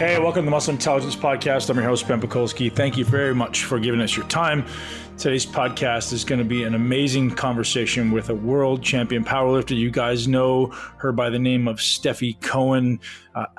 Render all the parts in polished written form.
Hey, welcome to the Muscle Intelligence Podcast. I'm your host, Ben Pakulski. Thank you very much for giving us your time. Today's podcast is going to be an amazing conversation with a world champion powerlifter. You guys know her by the name of Stefi Cohen,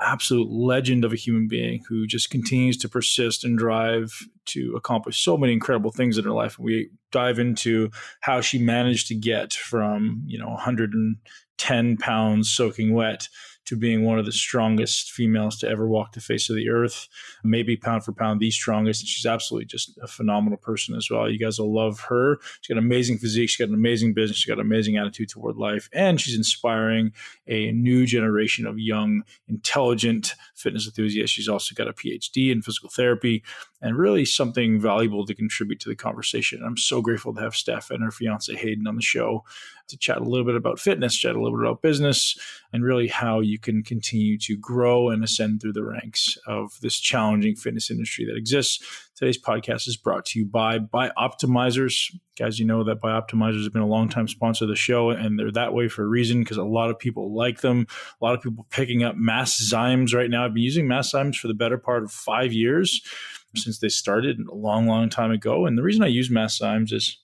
absolute legend of a human being who just continues to persist and drive to accomplish so many incredible things in her life. We dive into how she managed to get from, 110 pounds soaking wet to being one of the strongest females to ever walk the face of the earth, maybe pound for pound, the strongest. And she's absolutely just a phenomenal person as well. You guys will love her. She's got an amazing physique. She's got an amazing business. She's got an amazing attitude toward life. And she's inspiring a new generation of young, intelligent fitness enthusiasts. She's also got a PhD in physical therapy and really something valuable to contribute to the conversation. I'm so grateful to have Steph and her fiance Hayden on the show to chat a little bit about fitness, chat a little bit about business, and really how you can continue to grow and ascend through the ranks of this challenging fitness industry that exists. Today's podcast is brought to you by Bioptimizers. Guys, you know that Bioptimizers have been a long-time sponsor of the show, and they're that way for a reason because a lot of people like them. A lot of people picking up Masszymes right now. I've been using Masszymes for the better part of 5 years since they started a long, long time ago. And the reason I use Masszymes is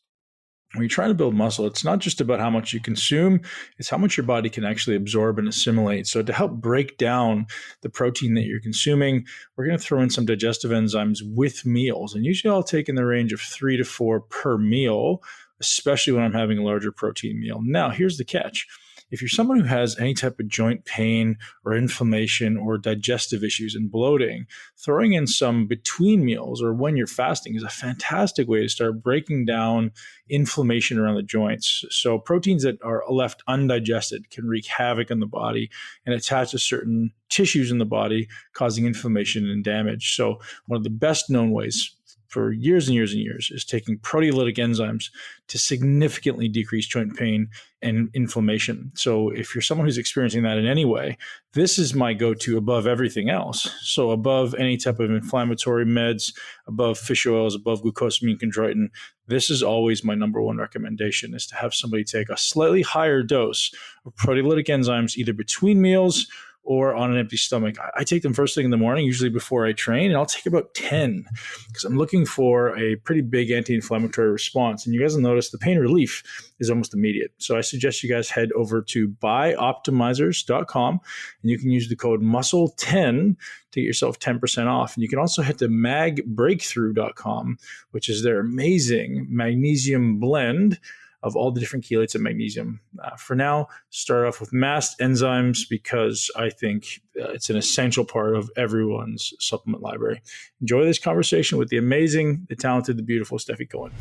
when you're trying to build muscle, it's not just about how much you consume, it's how much your body can actually absorb and assimilate. So to help break down the protein that you're consuming, we're going to throw in some digestive enzymes with meals. And usually I'll take in the range of 3 to 4 per meal, especially when I'm having a larger protein meal. Now, here's the catch. If you're someone who has any type of joint pain or inflammation or digestive issues and bloating, throwing in some between meals or when you're fasting is a fantastic way to start breaking down inflammation around the joints. So proteins that are left undigested can wreak havoc on the body and attach to certain tissues in the body, causing inflammation and damage. So one of the best known ways for years and years and years is taking proteolytic enzymes to significantly decrease joint pain and inflammation. So if you're someone who's experiencing that in any way, this is my go-to above everything else. So above any type of inflammatory meds, above fish oils, above glucosamine chondroitin, this is always my number one recommendation, is to have somebody take a slightly higher dose of proteolytic enzymes either between meals or on an empty stomach. I take them first thing in the morning, usually before I train, and I'll take about 10 because I'm looking for a pretty big anti-inflammatory response. And you guys will notice the pain relief is almost immediate. So I suggest you guys head over to bioptimizers.com and you can use the code MUSCLE10 to get yourself 10% off. And you can also head to magbreakthrough.com, which is their amazing magnesium blend of all the different chelates of magnesium. For now, start off with mast enzymes because I think it's an essential part of everyone's supplement library. Enjoy this conversation with the amazing, the talented, the beautiful Stefi Cohen.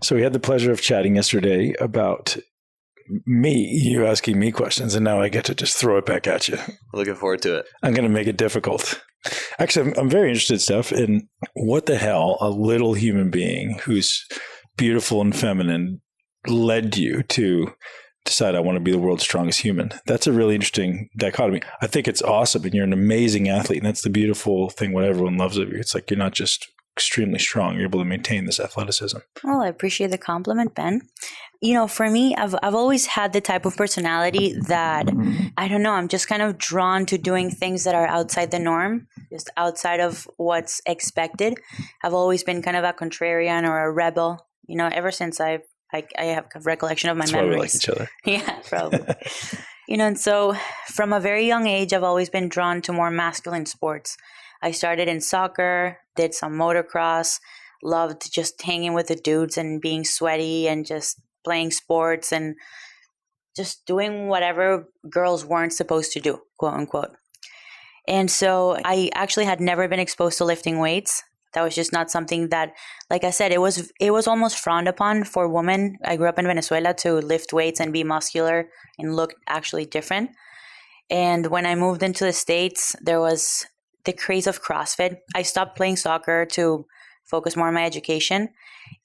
So we had the pleasure of chatting yesterday about you asking me questions, and now I get to just throw it back at you. Looking forward to it. I'm going to make it difficult. Actually, I'm very interested, Steph, in what the hell a little human being who's beautiful and feminine led you to decide I want to be the world's strongest human. That's a really interesting dichotomy. I think it's awesome, and you're an amazing athlete, and that's the beautiful thing, what everyone loves of you. It's like you're not just extremely strong, you're able to maintain this athleticism. Well, I appreciate the compliment, Ben. For me, I've always had the type of personality that, I don't know, I'm just kind of drawn to doing things that are outside the norm, just outside of what's expected. I've always been kind of a contrarian or a rebel, ever since I have a recollection of my That's memories. Why we like each other. Yeah, probably. And so from a very young age, I've always been drawn to more masculine sports. I started in soccer, did some motocross, loved just hanging with the dudes and being sweaty and just playing sports and just doing whatever girls weren't supposed to do, quote unquote. And so I actually had never been exposed to lifting weights. That was just not something that, like I said, it was almost frowned upon for women. I grew up in Venezuela to lift weights and be muscular and look actually different. And when I moved into the States, there was the craze of CrossFit. I stopped playing soccer to focus more on my education.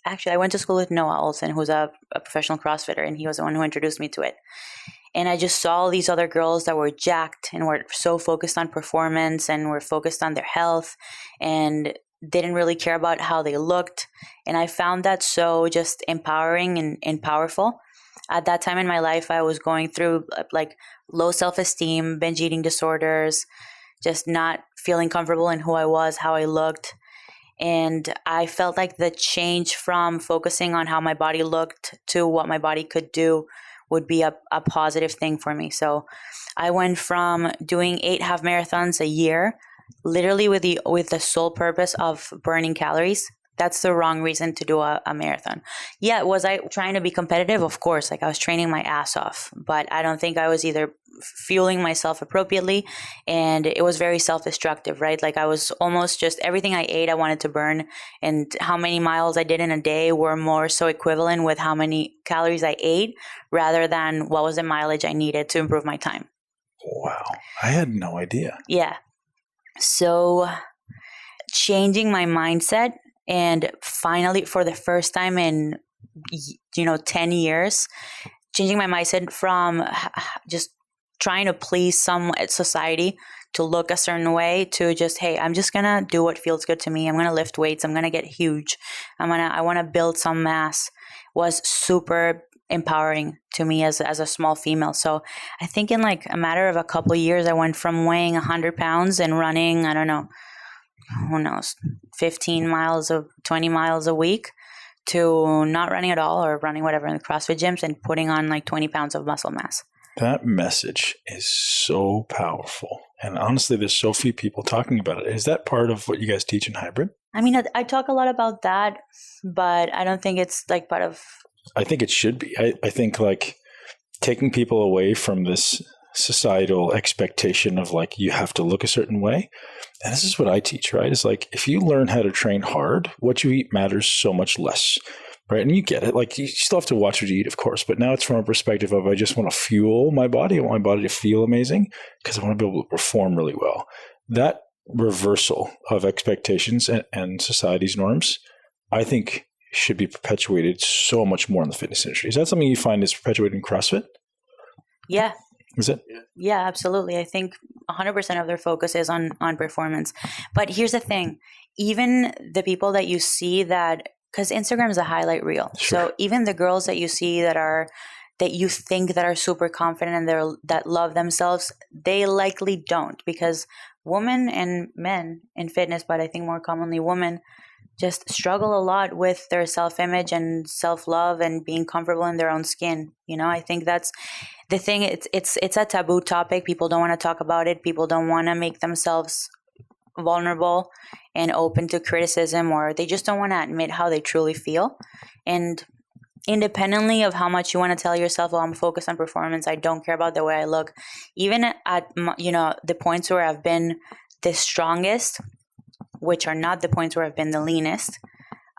Actually, I went to school with Noah Olsen, who's a professional CrossFitter, and he was the one who introduced me to it. And I just saw all these other girls that were jacked and were so focused on performance and were focused on their health. And didn't really care about how they looked. And I found that so just empowering and powerful. At that time in my life, I was going through like low self-esteem, binge eating disorders, just not feeling comfortable in who I was, how I looked. And I felt like the change from focusing on how my body looked to what my body could do would be a positive thing for me. So I went from doing 8 half marathons a year, literally with the sole purpose of burning calories. That's the wrong reason to do a marathon. Yeah, was I trying to be competitive? Of course, like I was training my ass off, but I don't think I was either fueling myself appropriately, and it was very self-destructive, right? Like I was almost just everything I ate, I wanted to burn, and how many miles I did in a day were more so equivalent with how many calories I ate rather than what was the mileage I needed to improve my time. Wow. I had no idea. Yeah. So changing my mindset, and finally, for the first time in, 10 years, changing my mindset from just trying to please some society to look a certain way to just, hey, I'm just going to do what feels good to me. I'm going to lift weights. I'm going to get huge. I want to build some mass, was super empowering to me as a small female. So I think in like a matter of a couple of years, I went from weighing 100 pounds and running, I don't know, who knows, 15 miles or 20 miles a week to not running at all or running whatever in the CrossFit gyms and putting on like 20 pounds of muscle mass. That message is so powerful. And honestly, there's so few people talking about it. Is that part of what you guys teach in hybrid? I mean, I talk a lot about that, but I don't think it's like part of... I think it should be. I think like taking people away from this societal expectation of like you have to look a certain way. And this is what I teach, right? It's like if you learn how to train hard, what you eat matters so much less, right? And you get it. Like you still have to watch what you eat, of course, but now it's from a perspective of I just want to fuel my body. I want my body to feel amazing because I want to be able to perform really well. That reversal of expectations and society's norms, I think should be perpetuated so much more in the fitness industry. Is that something you find is perpetuated in CrossFit? Yeah. Is it? Yeah, absolutely. I think 100% of their focus is on performance. But here's the thing. Even the people that you see that, because Instagram is a highlight reel. Sure. So even the girls that you see that you think that are super confident and that love themselves, they likely don't, because women and men in fitness, but I think more commonly women, just struggle a lot with their self-image and self-love and being comfortable in their own skin. I think that's the thing. It's a taboo topic. People don't want to talk about it. People don't want to make themselves vulnerable and open to criticism, or they just don't want to admit how they truly feel. And independently of how much you want to tell yourself, I'm focused on performance, I don't care about the way I look. Even at, the points where I've been the strongest, which are not the points where I've been the leanest,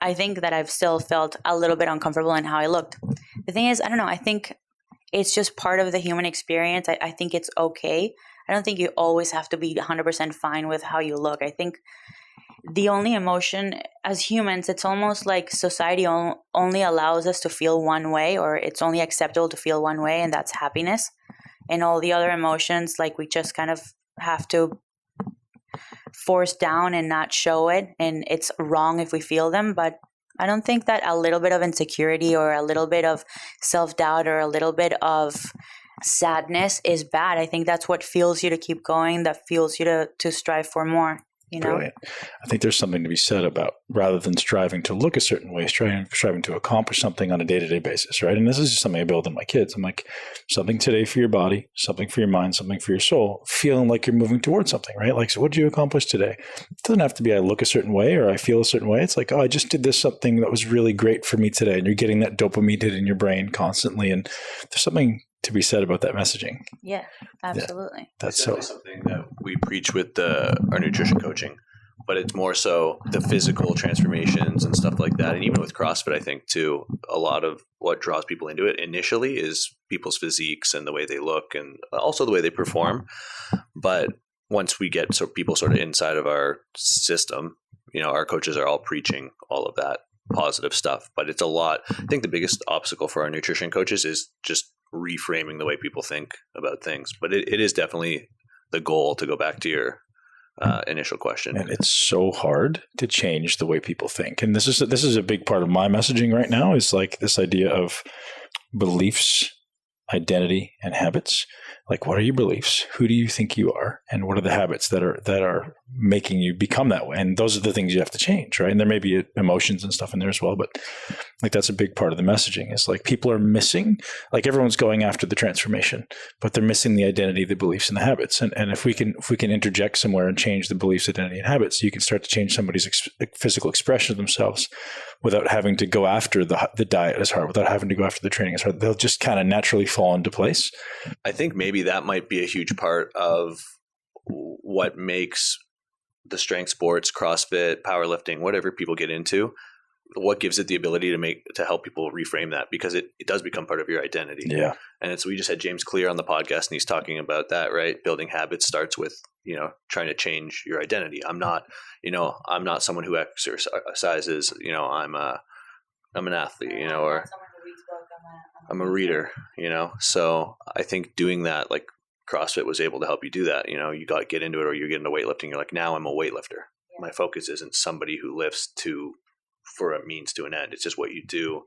I think that I've still felt a little bit uncomfortable in how I looked. The thing is, I don't know, I think it's just part of the human experience. I think it's okay. I don't think you always have to be 100% fine with how you look. I think the only emotion as humans, it's almost like society only allows us to feel one way, or it's only acceptable to feel one way, and that's happiness. And all the other emotions, like we just kind of have to force down and not show it, and it's wrong if we feel them. But I don't think that a little bit of insecurity or a little bit of self-doubt or a little bit of sadness is bad. I think that's what fuels you to keep going, that fuels you to strive for more. Brilliant. I think there's something to be said about, rather than striving to look a certain way, striving to accomplish something on a day-to-day basis, right? And this is just something I build in my kids. I'm like, something today for your body, something for your mind, something for your soul, feeling like you're moving towards something, right? Like, so what did you accomplish today? It doesn't have to be I look a certain way or I feel a certain way. It's like, oh, I just did something that was really great for me today. And you're getting that dopamine hit in your brain constantly. And there's something to be said about that messaging. Yeah, absolutely. Yeah, that's something that we preach with our nutrition coaching, but it's more so the physical transformations and stuff like that. And even with CrossFit, I think too, a lot of what draws people into it initially is people's physiques and the way they look and also the way they perform. But once we get people sort of inside of our system, our coaches are all preaching all of that positive stuff, but it's a lot. I think the biggest obstacle for our nutrition coaches is just reframing the way people think about things. But it is definitely the goal to go back to your initial question. And it's so hard to change the way people think. And this is a big part of my messaging right now, is like this idea of beliefs, identity, and habits. Like, what are your beliefs? Who do you think you are? And what are the habits that are making you become that way? And those are the things you have to change, right? And there may be emotions and stuff in there as well, but like that's a big part of the messaging, is like people are missing, like everyone's going after the transformation, but they're missing the identity, the beliefs, and the habits. And if we can interject somewhere and change the beliefs, identity, and habits, you can start to change somebody's physical expression of themselves without having to go after the diet as hard, without having to go after the training as hard. They'll just kind of naturally fall into place. I think maybe that might be a huge part of what makes the strength sports, CrossFit, powerlifting, whatever people get into, what gives it the ability to help people reframe that, because it does become part of your identity. Yeah. And we just had James Clear on the podcast, and he's talking about that, right? Building habits starts with, trying to change your identity. I'm not someone who exercises, I'm an athlete, or I'm a reader, So I think doing that, like CrossFit was able to help you do that. You got to get into it, or you get into weightlifting. You're like, now I'm a weightlifter. Yeah. My focus isn't somebody who lifts for a means to an end. It's just what you do.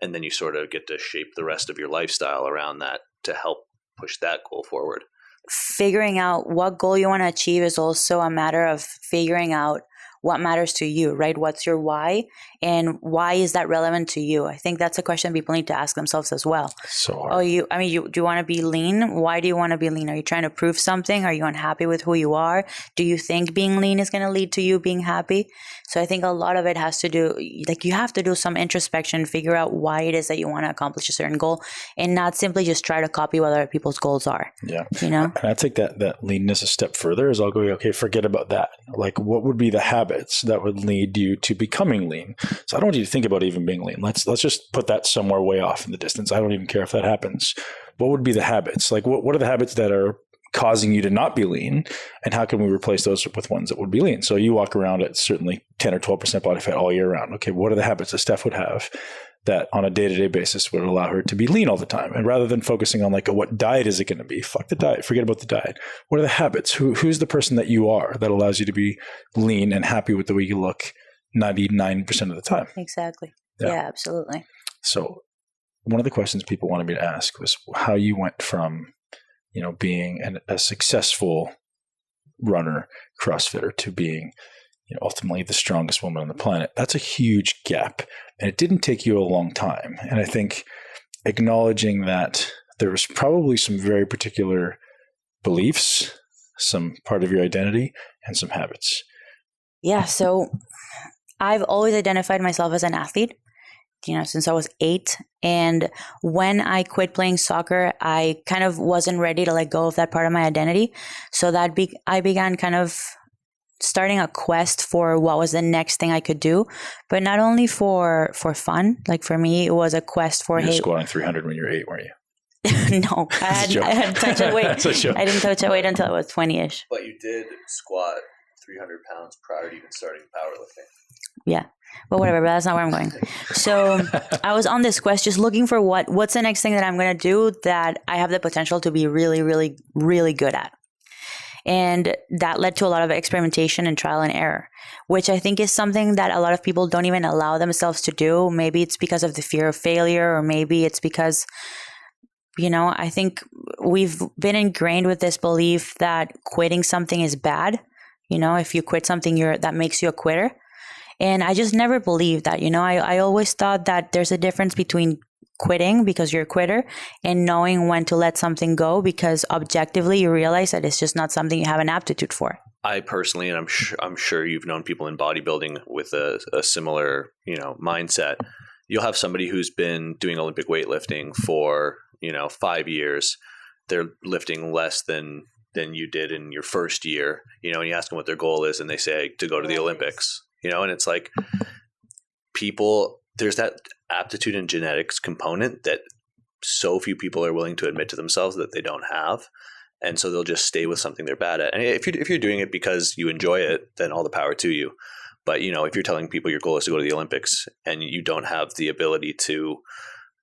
And then you sort of get to shape the rest of your lifestyle around that to help push that goal forward. Figuring out what goal you want to achieve is also a matter of figuring out what matters to you, right? What's your why, and why is that relevant to you? I think that's a question people need to ask themselves as well. So hard. Do you want to be lean? Why do you want to be lean? Are you trying to prove something? Are you unhappy with who you are? Do you think being lean is going to lead to you being happy? So I think a lot of it has to do, like, you have to do some introspection, figure out why it is that you want to accomplish a certain goal, and not simply just try to copy what other people's goals are. Yeah. And I take that leanness a step further, is I'll go, okay, forget about that. Like, what would be the habits that would lead you to becoming lean? So I don't want you to think about even being lean. Let's just put that somewhere way off in the distance. I don't even care if that happens. What would be the habits? Like, what are the habits that are causing you to not be lean, and how can we replace those with ones that would be lean? So you walk around at certainly 10 or 12% body fat all year round. Okay, what are the habits that Steph would have that on a day-to-day basis would allow her to be lean all the time? And rather than focusing on like, what diet is it going to be? Fuck the diet. Forget about the diet. What are the habits? Who's the person that you are that allows you to be lean and happy with the way you look 99% of the time? Exactly. Yeah, absolutely. So one of the questions people wanted me to ask was how you went from, being a successful runner, CrossFitter, to being ultimately the strongest woman on the planet. That's a huge gap. And it didn't take you a long time. And I think acknowledging that there was probably some very particular beliefs, some part of your identity, and some habits. Yeah. So I've always identified myself as an athlete, since I was 8. And when I quit playing soccer, I kind of wasn't ready to let go of that part of my identity. So I began kind of starting a quest for what was the next thing I could do, but not only for fun. Like for me, it was a quest for, you were squatting 300 when you were 8, weren't you? No, I hadn't touched that weight. I didn't touch that weight until I was 20-ish. But you did squat 300 pounds prior to even starting powerlifting. Yeah, but whatever, but that's not where I'm going. So I was on this quest just looking for what's the next thing that I'm going to do that I have the potential to be really, really, really good at. And that led to a lot of experimentation and trial and error, which I think is something that a lot of people don't even allow themselves to do. Maybe it's because of the fear of failure, or maybe it's because, I think we've been ingrained with this belief that quitting something is bad. If you quit something, that makes you a quitter. And I just never believed that. I always thought that there's a difference between quitting because you're a quitter and knowing when to let something go, because objectively you realize that it's just not something you have an aptitude for. I personally, and I'm sure you've known people in bodybuilding with a similar, mindset. You'll have somebody who's been doing Olympic weightlifting for, 5 years. They're lifting less than you did in your first year, and you ask them what their goal is and they say to go to the Olympics, and it's like there's that aptitude and genetics component that so few people are willing to admit to themselves that they don't have. And so they'll just stay with something they're bad at. And if you're doing it because you enjoy it, then all the power to you. But, if you're telling people your goal is to go to the Olympics and you don't have the ability to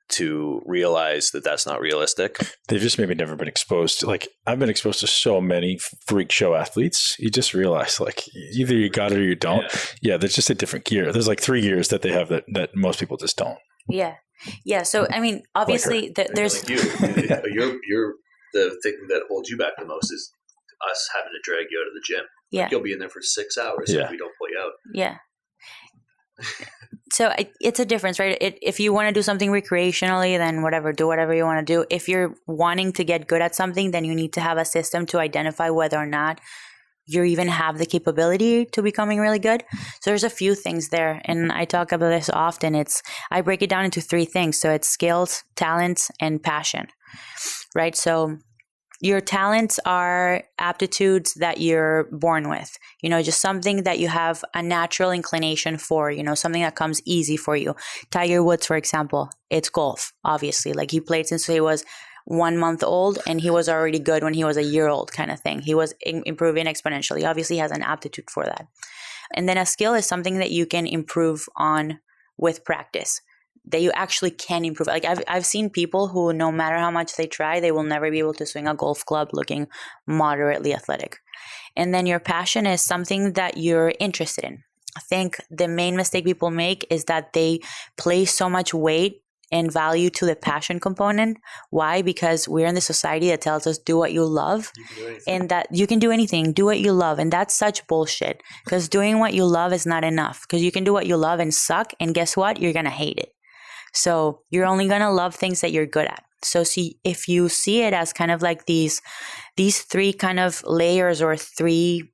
to realize that that's not realistic. They've just maybe never been exposed to, like, I've been exposed to so many freak show athletes. You just realize, like, either you got it or you don't. Yeah, there's just a different gear. There's like 3 gears that they have that most people just don't. Yeah. Yeah. So, I mean, obviously, there's. Like you're the thing that holds you back the most is us having to drag you out of the gym. Yeah. Like, you'll be in there for 6 hours if we don't pull you out. Yeah. So it's a difference, right? If you want to do something recreationally, then do whatever you want to do. If you're wanting to get good at something, then you need to have a system to identify whether or not you even have the capability to becoming really good. So there's a few things there. And I talk about this often. I break it down into 3 things. So it's skills, talents, and passion, right? So your talents are aptitudes that you're born with, just something that you have a natural inclination for, something that comes easy for you. Tiger Woods, for example, it's golf, obviously. Like, he played since he was 1 month old, and he was already good when he was a year old, kind of thing. He was improving exponentially. Obviously, he has an aptitude for that. And then a skill is something that you can improve on with practice, that you actually can improve. Like, I've seen people who, no matter how much they try, they will never be able to swing a golf club looking moderately athletic. And then your passion is something that you're interested in. I think the main mistake people make is that they place so much weight and value to the passion component. Why? Because we're in the society that tells us do what you love, and that you can do anything, do what you love. And that's such bullshit, because doing what you love is not enough, because you can do what you love and suck. And guess what? You're going to hate it. So you're only going to love things that you're good at. So if you see it as kind of like these 3 kind of layers, or 3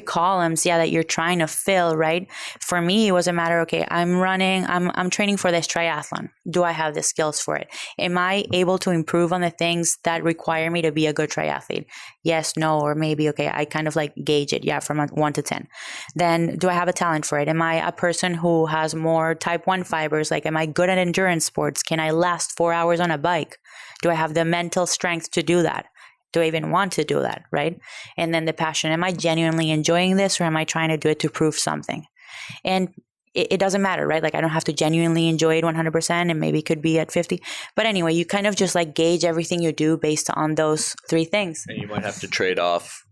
columns, that you're trying to fill, right? For me, it was a matter, okay, I'm training for this triathlon. Do I have the skills for it? Am I able to improve on the things that require me to be a good triathlete? Yes, no, or maybe, okay, I kind of like gauge it, from 1 to 10. Then do I have a talent for it? Am I a person who has more type 1 fibers? Like, am I good at endurance sports? Can I last 4 hours on a bike? Do I have the mental strength to do that? Do I even want to do that, right? And then the passion. Am I genuinely enjoying this, or am I trying to do it to prove something? And it doesn't matter, right? Like, I don't have to genuinely enjoy it 100%, and maybe it could be at 50. But anyway, you kind of just like gauge everything you do based on those 3 things. And you might have to trade off,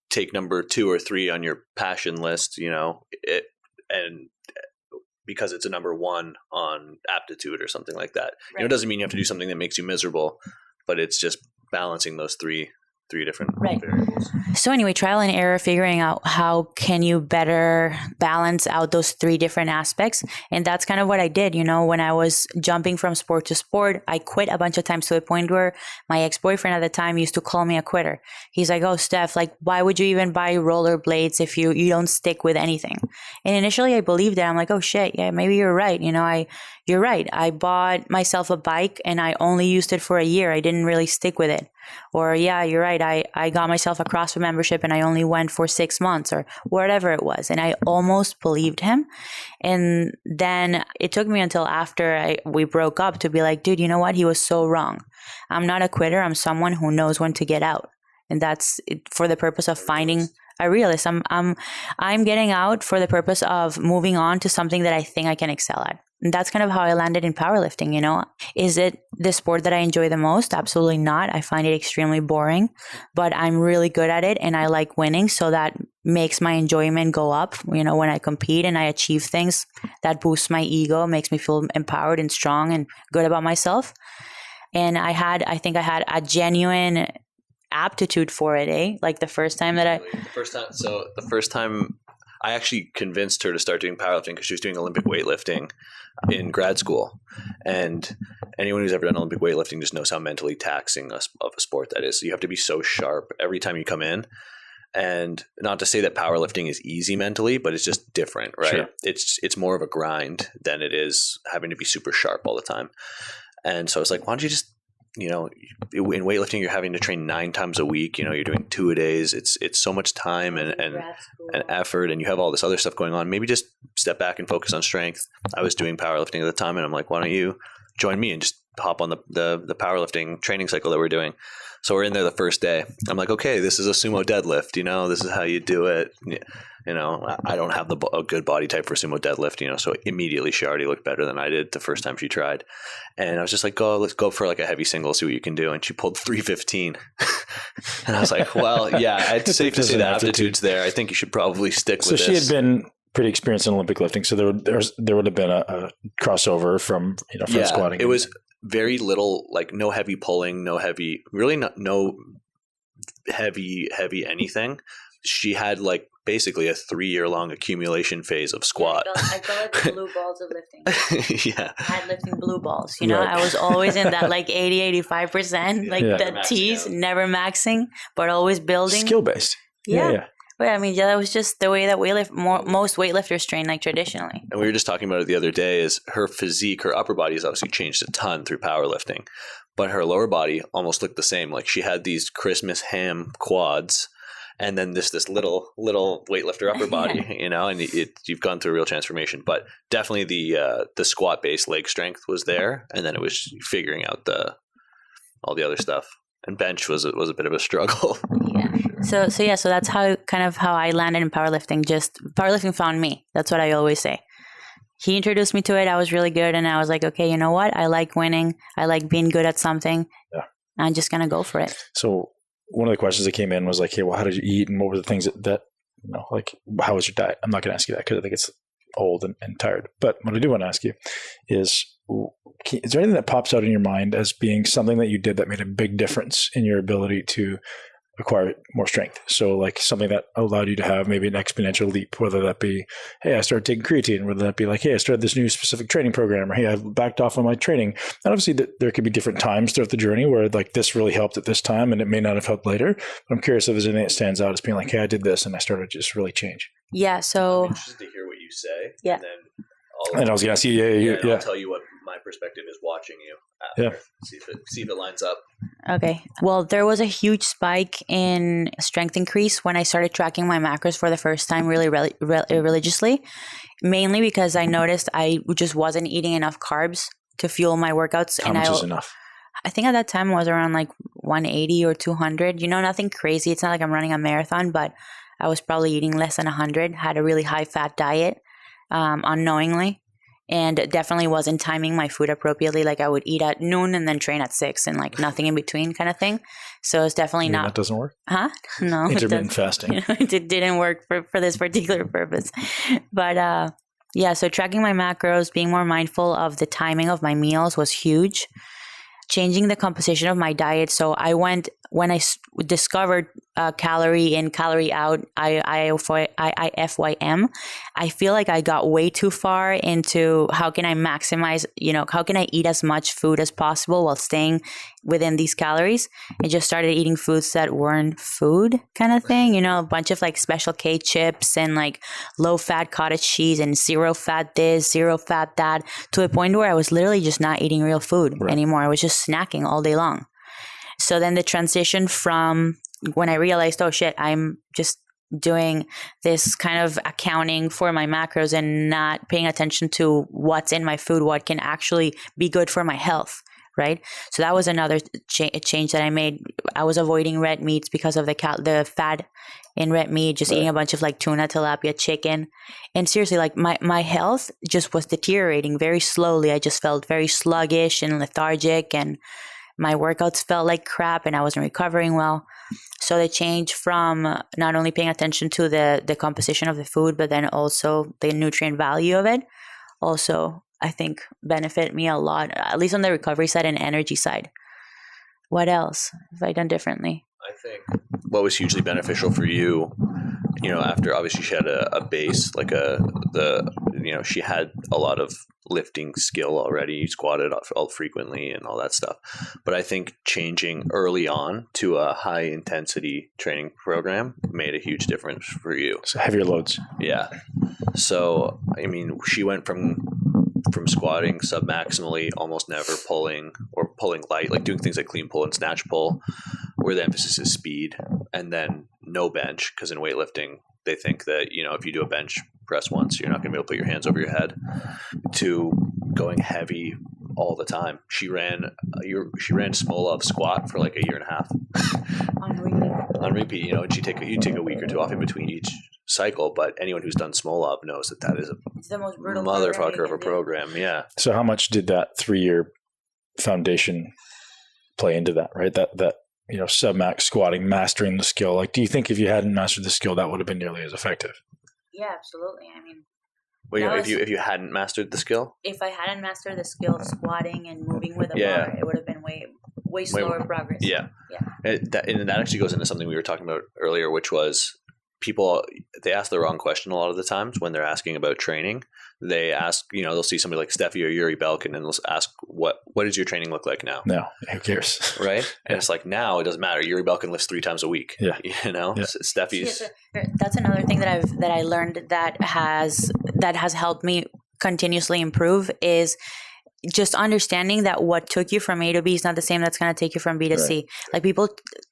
take number 2 or 3 on your passion list, and because it's a number 1 on aptitude or something like that. Right. It doesn't mean you have to do something that makes you miserable, but it's just balancing those three different variables. So anyway, trial and error, figuring out how can you better balance out those 3 different aspects. And that's kind of what I did. When I was jumping from sport to sport, I quit a bunch of times, to the point where my ex-boyfriend at the time used to call me a quitter. He's like, oh, Steph, like, why would you even buy rollerblades if you don't stick with anything? And initially I believed that. I'm like, oh shit, yeah, maybe you're right. You're right. I bought myself a bike and I only used it for a year. I didn't really stick with it. Or, yeah, you're right. I got myself a CrossFit membership and I only went for 6 months, or whatever it was. And I almost believed him. And then it took me until after we broke up to be like, dude, you know what? He was so wrong. I'm not a quitter. I'm someone who knows when to get out. And that's for the purpose of finding a realist. I'm getting out for the purpose of moving on to something that I think I can excel at. And that's kind of how I landed in powerlifting, Is it the sport that I enjoy the most? Absolutely not. I find it extremely boring, but I'm really good at it and I like winning. So that makes my enjoyment go up, when I compete and I achieve things. That boosts my ego, makes me feel empowered and strong and good about myself. And I think I had a genuine aptitude for it, Like the first time the first time I actually convinced her to start doing powerlifting, because she was doing Olympic weightlifting in grad school. And anyone who's ever done Olympic weightlifting just knows how mentally taxing of a sport that is. So you have to be so sharp every time you come in. And not to say that powerlifting is easy mentally, but it's just different, right? Sure. It's more of a grind than it is having to be super sharp all the time. And so I was like, why don't you just, in weightlifting, you're having to train 9 times a week. You're doing 2-a-days. It's so much time and effort, and you have all this other stuff going on. Maybe just step back and focus on strength. I was doing powerlifting at the time, and I'm like, why don't you join me and just hop on the powerlifting training cycle that we're doing. So we're in there the first day. I'm like, okay, this is a sumo deadlift. This is how you do it. I don't have a good body type for sumo deadlift. So immediately she already looked better than I did the first time she tried. And I was just like, let's go for like a heavy single, see what you can do. And she pulled 315. And I was like, well, yeah, it's safe to say the aptitude's there. I think you should probably stick with this. So she had been pretty experienced in Olympic lifting. So there would have been a crossover from squatting. It was very little, like no heavy pulling, no heavy anything. She had like basically a 3-year long accumulation phase of squat. I call it the blue balls of lifting. Yeah. I had lifting blue balls. Right. I was always in that like 80-85%, like the T's, never maxing, but always building. Skill based. Yeah. But I mean, that was just the way that most weightlifters train, like traditionally. And we were just talking about it the other day, is her physique, her upper body has obviously changed a ton through powerlifting, but her lower body almost looked the same. Like she had these Christmas ham quads, and then this little weightlifter upper body, and you've gone through a real transformation. But definitely the squat based leg strength was there, and then it was figuring out all the other stuff. And bench was a bit of a struggle. Yeah. So that's how I landed in powerlifting. Just powerlifting found me. That's what I always say. He introduced me to it. I was really good, and I was like, okay, you know what? I like winning. I like being good at something. Yeah. I'm just gonna go for it. So one of the questions that came in was like, hey, well, how did you eat, and what were the things that like, how was your diet? I'm not gonna ask you that because I think it's old and tired. But what I do want to ask you is there anything that pops out in your mind as being something that you did that made a big difference in your ability to acquire more strength? So like something that allowed you to have maybe an exponential leap, whether that be, hey, I started taking creatine, whether that be like, hey, I started this new specific training program, or hey, I backed off on my training. And obviously there could be different times throughout the journey where like this really helped at this time and it may not have helped later. But I'm curious if there's anything that stands out as being like, hey, I did this and I started to just really change. Yeah. So I'm interested to hear what you say. Yeah. And then I was going to see, I'll tell you what my perspective is watching you after. Yeah. See if it lines up. Okay. Well, there was a huge spike in strength increase when I started tracking my macros for the first time really religiously, mainly because I noticed I just wasn't eating enough carbs to fuel my workouts. How much is enough? I think at that time I was around like 180 or 200. Nothing crazy. It's not like I'm running a marathon, but I was probably eating less than 100, had a really high fat diet unknowingly. And definitely wasn't timing my food appropriately. Like I would eat at noon and then train at 6 and like nothing in between kind of thing. So it's definitely not. That doesn't work? Huh? No. Intermittent fasting. It didn't work for this particular purpose. But so tracking my macros, being more mindful of the timing of my meals was huge. Changing the composition of my diet. So I went, when I discovered calorie in, calorie out, IFYM, I feel like I got way too far into how can I maximize, how can I eat as much food as possible while staying within these calories. I just started eating foods that weren't food kind of thing, a bunch of like Special K chips and like low fat cottage cheese and zero fat this, zero fat that, to a point where I was literally just not eating real food anymore. I was just snacking all day long. So then the transition from when I realized, oh shit, I'm just doing this kind of accounting for my macros and not paying attention to what's in my food, what can actually be good for my health, right? So that was another change that I made. I was avoiding red meats because of the fat in red meat, just eating a bunch of like tuna, tilapia, chicken. And seriously, like my health just was deteriorating very slowly. I just felt very sluggish and lethargic, and my workouts felt like crap and I wasn't recovering well. So the change from not only paying attention to the composition of the food, but then also the nutrient value of it, also I think benefited me a lot, at least on the recovery side and energy side. What else have I done differently? I think what was hugely beneficial for you, after obviously she had a base, like she had a lot of lifting skill already. You squatted all frequently and all that stuff. But I think changing early on to a high intensity training program made a huge difference for you. So heavier loads. Yeah. So, she went from squatting submaximally, almost never pulling, or pulling light, like doing things like clean pull and snatch pull, where the emphasis is speed, and then no bench, because in weightlifting, they think that, if you do a bench press once, you're not going to be able to put your hands over your head, to going heavy all the time. She ran Smolov squat for like a year and a half on repeat. You know, and you take a week or two off in between each cycle. But anyone who's done Smolov knows that is it's the most brutal motherfucker of a program. Yeah. So how much did that 3-year foundation play into that? Right, that you know, submax squatting, mastering the skill. Like, do you think if you hadn't mastered the skill, that would have been nearly as effective? Yeah, absolutely. I mean, well, if you hadn't mastered the skill, if I hadn't mastered the skill of squatting and moving with a bar, it would have been way slower progress. Yeah. And that actually goes into something we were talking about earlier, which was people, they ask the wrong question a lot of the times when they're asking about training. They ask, you know, they'll see somebody like Stefi or Yuri Belkin and they'll ask, what does your training look like now? No, who cares? Right? And it's like, now it doesn't matter. Yuri Belkin lifts 3 times a week. Yeah. You know, Stefi's. That's another thing that I learned that has helped me continuously improve is just understanding that what took you from A to B is not the same that's going to take you from B to C. Like people,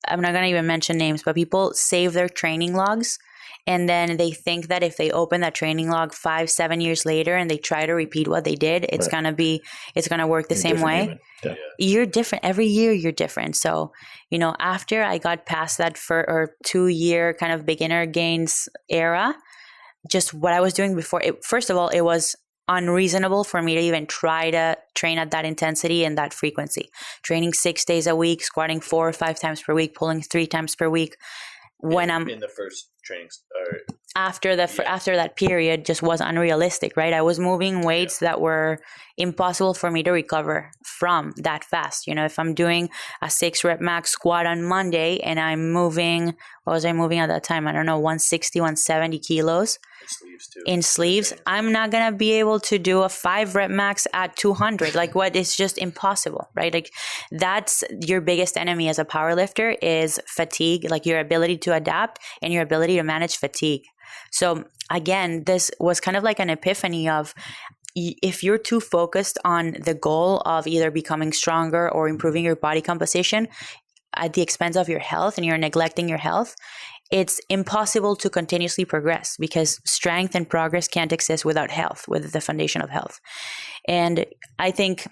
I'm not going to even mention names, but people save their training logs and then they think that if they open that training log 5-7 years later and they try to repeat what they did, it's going to work the same way. Yeah. You're different. Every year you're different. So, you know, after I got past that 2-year kind of beginner gains era, just what I was doing before, first of all, it was unreasonable for me to even try to train at that intensity and that frequency. Training 6 days a week, squatting 4 or 5 times per week, pulling 3 times per week. When I'm in the first trainings or after that period just was unrealistic, right? I was moving weights that were impossible for me to recover from that fast. You know, if I'm doing a 6 rep max squat on Monday and I'm moving, what was I moving at that time? I don't know, 160, 170 kilos. In sleeves, I'm not going to be able to do a 5 rep max at 200. Like what? It's just impossible, right? Like that's your biggest enemy as a powerlifter is fatigue, like your ability to adapt and your ability to manage fatigue. So again, this was kind of like an epiphany of if you're too focused on the goal of either becoming stronger or improving your body composition at the expense of your health and you're neglecting your health, it's impossible to continuously progress because strength and progress can't exist without health, with the foundation of health. And I think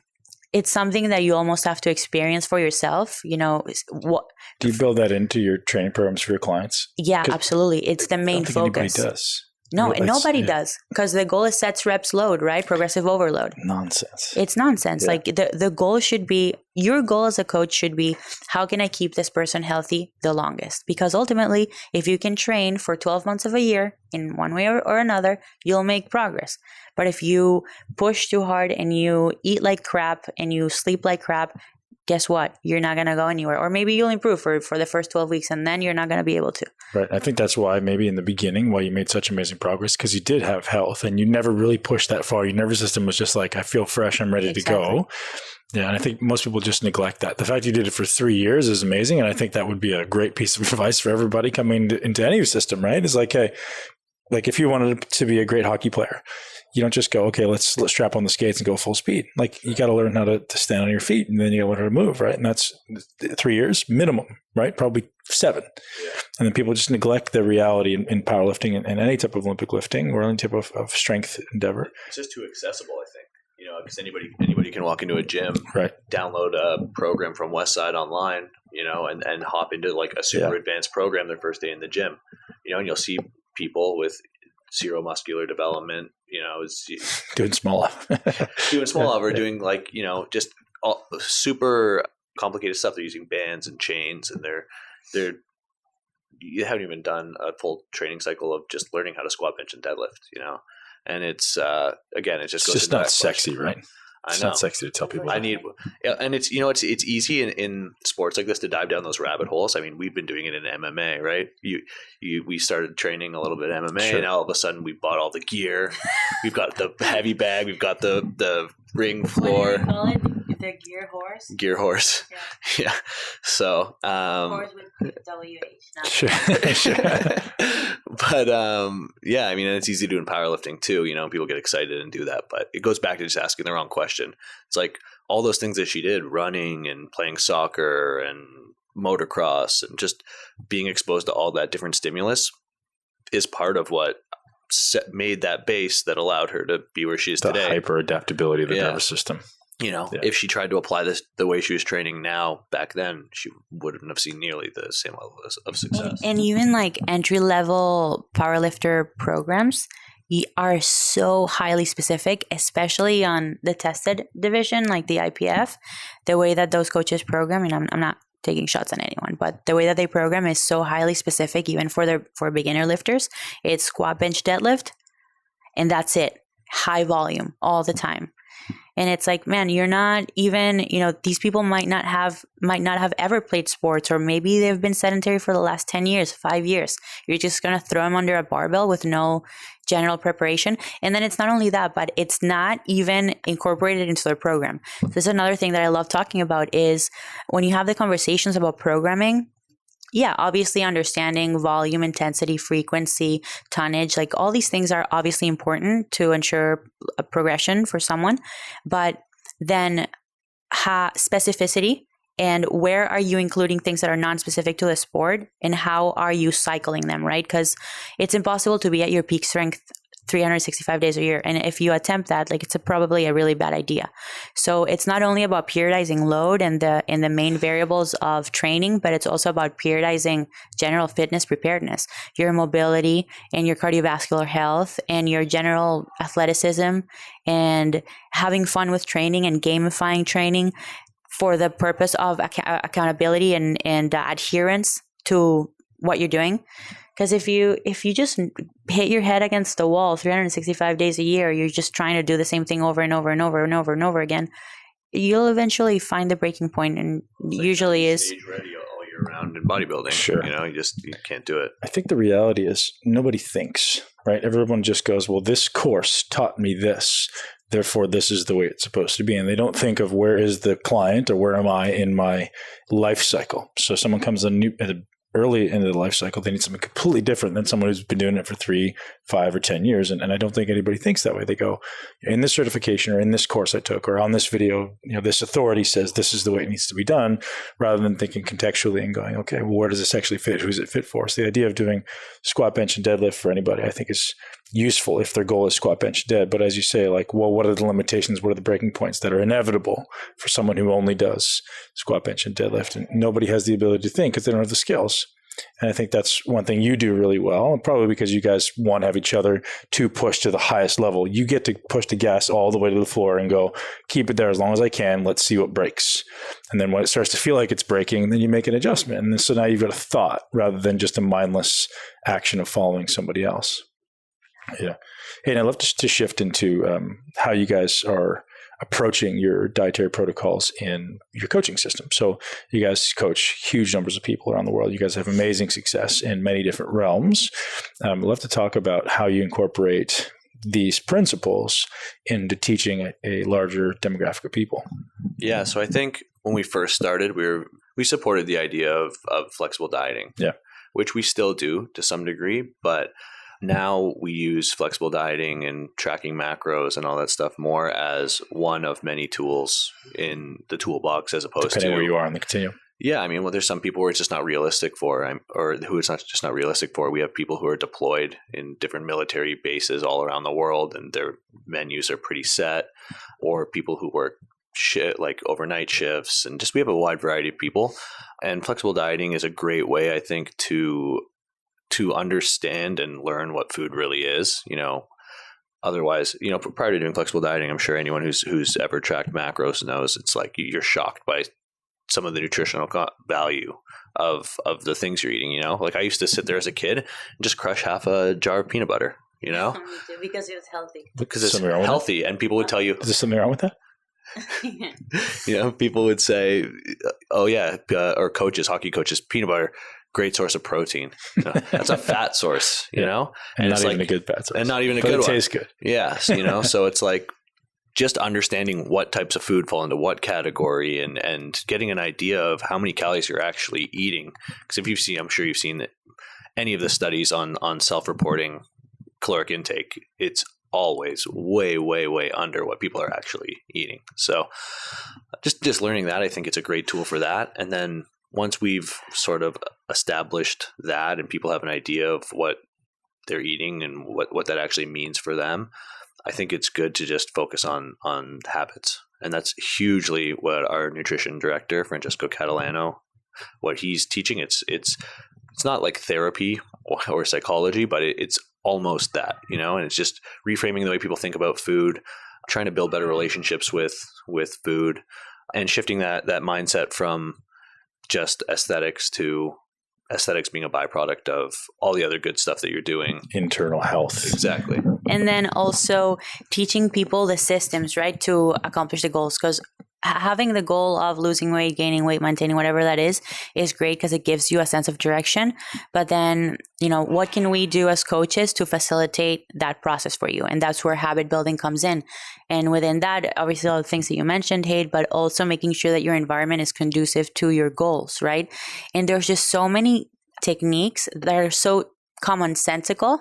it's something that you almost have to experience for yourself. You know, do you build that into your training programs for your clients? Yeah, absolutely. It's the main focus. Anybody does. No, nobody does, because the goal is sets, reps, load, right? Progressive overload. Nonsense. It's nonsense. Yeah. Like the goal should be, your goal as a coach should be, how can I keep this person healthy the longest? Because ultimately, if you can train for 12 months of a year in one way or another, you'll make progress. But if you push too hard and you eat like crap and you sleep like crap, guess what? You're not going to go anywhere. Or maybe you'll improve for the first 12 weeks and then you're not going to be able to. Right. I think that's why maybe in the beginning, why you made such amazing progress, because you did have health and you never really pushed that far. Your nervous system was just like, I feel fresh. I'm ready to go. Yeah. And I think most people just neglect that. The fact you did it for 3 years is amazing. And I think that would be a great piece of advice for everybody coming into any system, right? It's like, hey, like if you wanted to be a great hockey player, you don't just go, okay, let's strap on the skates and go full speed. Like you got to learn how to stand on your feet and then you got to learn how to move, right? And that's 3 years minimum, right? Probably 7. Yeah. And then people just neglect the reality in powerlifting and any type of Olympic lifting or any type of strength endeavor. It's just too accessible, I think. You know, because anybody can walk into a gym, right? Download a program from Westside online, you know, and hop into like a super advanced program their first day in the gym, you know, and you'll see people with zero muscular development, you know, doing small or doing like, you know, just all super complicated stuff. They're using bands and chains and you haven't even done a full training cycle of just learning how to squat, bench, and deadlift, you know. And it's again, it just goes. It's just not sexy, right? It's not sexy to tell people. And it's, you know, it's easy in sports like this to dive down those rabbit holes. I mean, we've been doing it in MMA, right? We started training a little bit of MMA, and all of a sudden we bought all the gear. We've got the heavy bag. We've got the ring floor. What do you call it? The gear horse. Gear horse. Yeah. So. Horse with WH. Sure. But yeah, I mean, it's easy to do in powerlifting too. You know, people get excited and do that, but it goes back to just asking the wrong question. It's like all those things that she did, running and playing soccer and motocross and just being exposed to all that different stimulus is part of what made that base that allowed her to be where she is today. The hyper adaptability of the nervous system. If she tried to apply this the way she was training now back then, she wouldn't have seen nearly the same level of success. And even like entry level powerlifter programs are so highly specific, especially on the tested division, like the IPF. The way that those coaches program, and I'm not taking shots on anyone, but the way that they program is so highly specific, even for beginner lifters. It's squat, bench, deadlift, and that's it. High volume all the time. And it's like, man, you're not even, these people might not have ever played sports, or maybe they've been sedentary for the last 10 years, 5 years. You're just going to throw them under a barbell with no general preparation. And then it's not only that, but it's not even incorporated into their program. So this is another thing that I love talking about is when you have the conversations about programming, yeah, obviously understanding volume, intensity, frequency, tonnage, like all these things are obviously important to ensure a progression for someone. But then specificity, and where are you including things that are non-specific to the sport, and how are you cycling them, right? Because it's impossible to be at your peak strength 365 days a year. And if you attempt that, like, it's probably a really bad idea. So it's not only about periodizing load and the main variables of training, but it's also about periodizing general fitness preparedness, your mobility and your cardiovascular health and your general athleticism, and having fun with training and gamifying training for the purpose of accountability and adherence to what you're doing. Because if you just hit your head against the wall 365 days a year, you're just trying to do the same thing over and over and over and over and over again, you'll eventually find the breaking point, and usually is stage ready all year round in bodybuilding. Sure. You can't do it. I think the reality is nobody thinks, right? Everyone just goes, well, this course taught me this, therefore this is the way it's supposed to be. And they don't think of where is the client or where am I in my life cycle. So someone comes early into the life cycle, they need something completely different than someone who's been doing it for 3, 5, or 10 years. And I don't think anybody thinks that way. They go, in this certification or in this course I took or on this video, this authority says this is the way it needs to be done, rather than thinking contextually and going, okay, well, where does this actually fit? Who's it fit for? So the idea of doing squat, bench, and deadlift for anybody, I think, is useful if their goal is squat, bench, dead. But as you say, like, well, what are the limitations? What are the breaking points that are inevitable for someone who only does squat, bench, and deadlift? And nobody has the ability to think because they don't have the skills. And I think that's one thing you do really well, probably because you guys, one, have each other, two, push to the highest level. You get to push the gas all the way to the floor and go, keep it there as long as I can. Let's see what breaks. And then when it starts to feel like it's breaking, then you make an adjustment. And so now you've got a thought rather than just a mindless action of following somebody else. Yeah. Hey, I'd love to shift into how you guys are approaching your dietary protocols in your coaching system. So you guys coach huge numbers of people around the world. You guys have amazing success in many different realms. I'd love to talk about how you incorporate these principles into teaching a larger demographic of people. Yeah. So I think when we first started, we supported the idea of flexible dieting, which we still do to some degree, but now we use flexible dieting and tracking macros and all that stuff more as one of many tools in the toolbox, as opposed depending where you are on the continuum. Yeah, I mean, well, there's some people where it's just not realistic for, or who it's not realistic for. We have people who are deployed in different military bases all around the world, and their menus are pretty set, or people who work like overnight shifts, and just we have a wide variety of people. And flexible dieting is a great way, I think, to understand and learn what food really is. Otherwise, prior to doing flexible dieting, I'm sure anyone who's ever tracked macros knows it's like you're shocked by some of the nutritional value of the things you're eating. Like I used to sit there as a kid and just crush half a jar of peanut butter, because it was healthy. Because it's healthy, and people would tell you, is there something wrong with that? People would say, oh yeah, or hockey coaches, peanut butter, great source of protein. That's a fat source, know, and not even a good fat source, and not even a good one. It tastes good. Yes, so it's like just understanding what types of food fall into what category, and getting an idea of how many calories you're actually eating. Because I'm sure you've seen that any of the studies on self-reporting caloric intake, it's always way, way, way under what people are actually eating. So just learning that, I think it's a great tool for that. And then once we've sort of established that and people have an idea of what they're eating and what that actually means for them, I think it's good to just focus on habits And that's hugely what our nutrition director, Francesco Catalano, what he's teaching. It's not like therapy or psychology, but it's almost that, and it's just reframing the way people think about food, trying to build better relationships with food, and shifting that mindset from just aesthetics to aesthetics being a byproduct of all the other good stuff that you're doing. Internal health. Exactly. And then also teaching people the systems, right, to accomplish the goals. Because having the goal of losing weight, gaining weight, maintaining whatever that is great because it gives you a sense of direction. But then, what can we do as coaches to facilitate that process for you? And that's where habit building comes in. And within that, obviously all the things that you mentioned, Hayden, but also making sure that your environment is conducive to your goals, right? And there's just so many techniques that are so commonsensical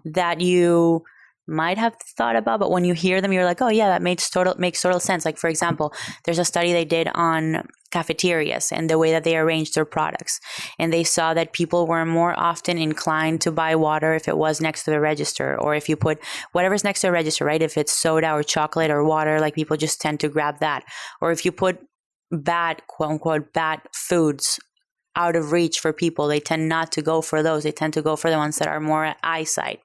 that you might have thought about, but when you hear them, you're like, oh yeah, that makes total sense. Like, for example, there's a study they did on cafeterias and the way that they arranged their products. And they saw that people were more often inclined to buy water if it was next to the register, or if you put whatever's next to the register, right? If it's soda or chocolate or water, like people just tend to grab that. Or if you put bad, quote unquote, bad foods out of reach for people, they tend not to go for those. They tend to go for the ones that are more eyesight.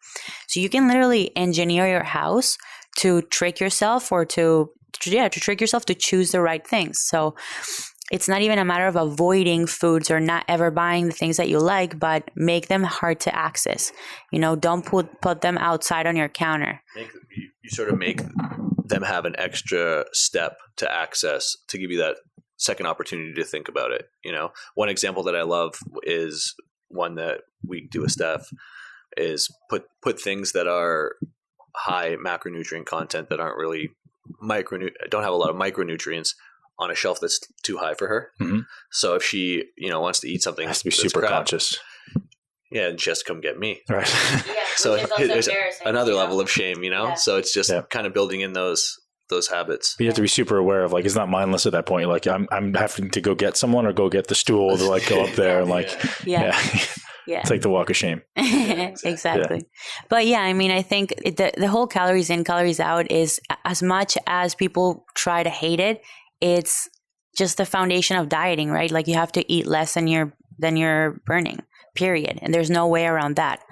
So you can literally engineer your house to trick yourself, or to trick yourself to choose the right things. So it's not even a matter of avoiding foods or not ever buying the things that you like, but make them hard to access. Don't put them outside on your counter. You sort of make them have an extra step to access, to give you that second opportunity to think about it. One example that I love is one that we do with Steph, is put things that are high macronutrient content that aren't really don't have a lot of micronutrients on a shelf that's too high for her. Mm-hmm. So if she, wants to eat something, has to be super conscious. Yeah, and she has to come get me. Right. Yeah, so there's another level of shame, Yeah. So it's just kind of building in those habits. But you have to be super aware of, like, it's not mindless at that point. Like, I'm having to go get someone or go get the stool to like go up there and like, it's like the walk of shame. Exactly. Yeah. But yeah, I mean, I think the whole calories in, calories out is, as much as people try to hate it, it's just the foundation of dieting, right? Like, you have to eat less than you're burning. Period. And there's no way around that.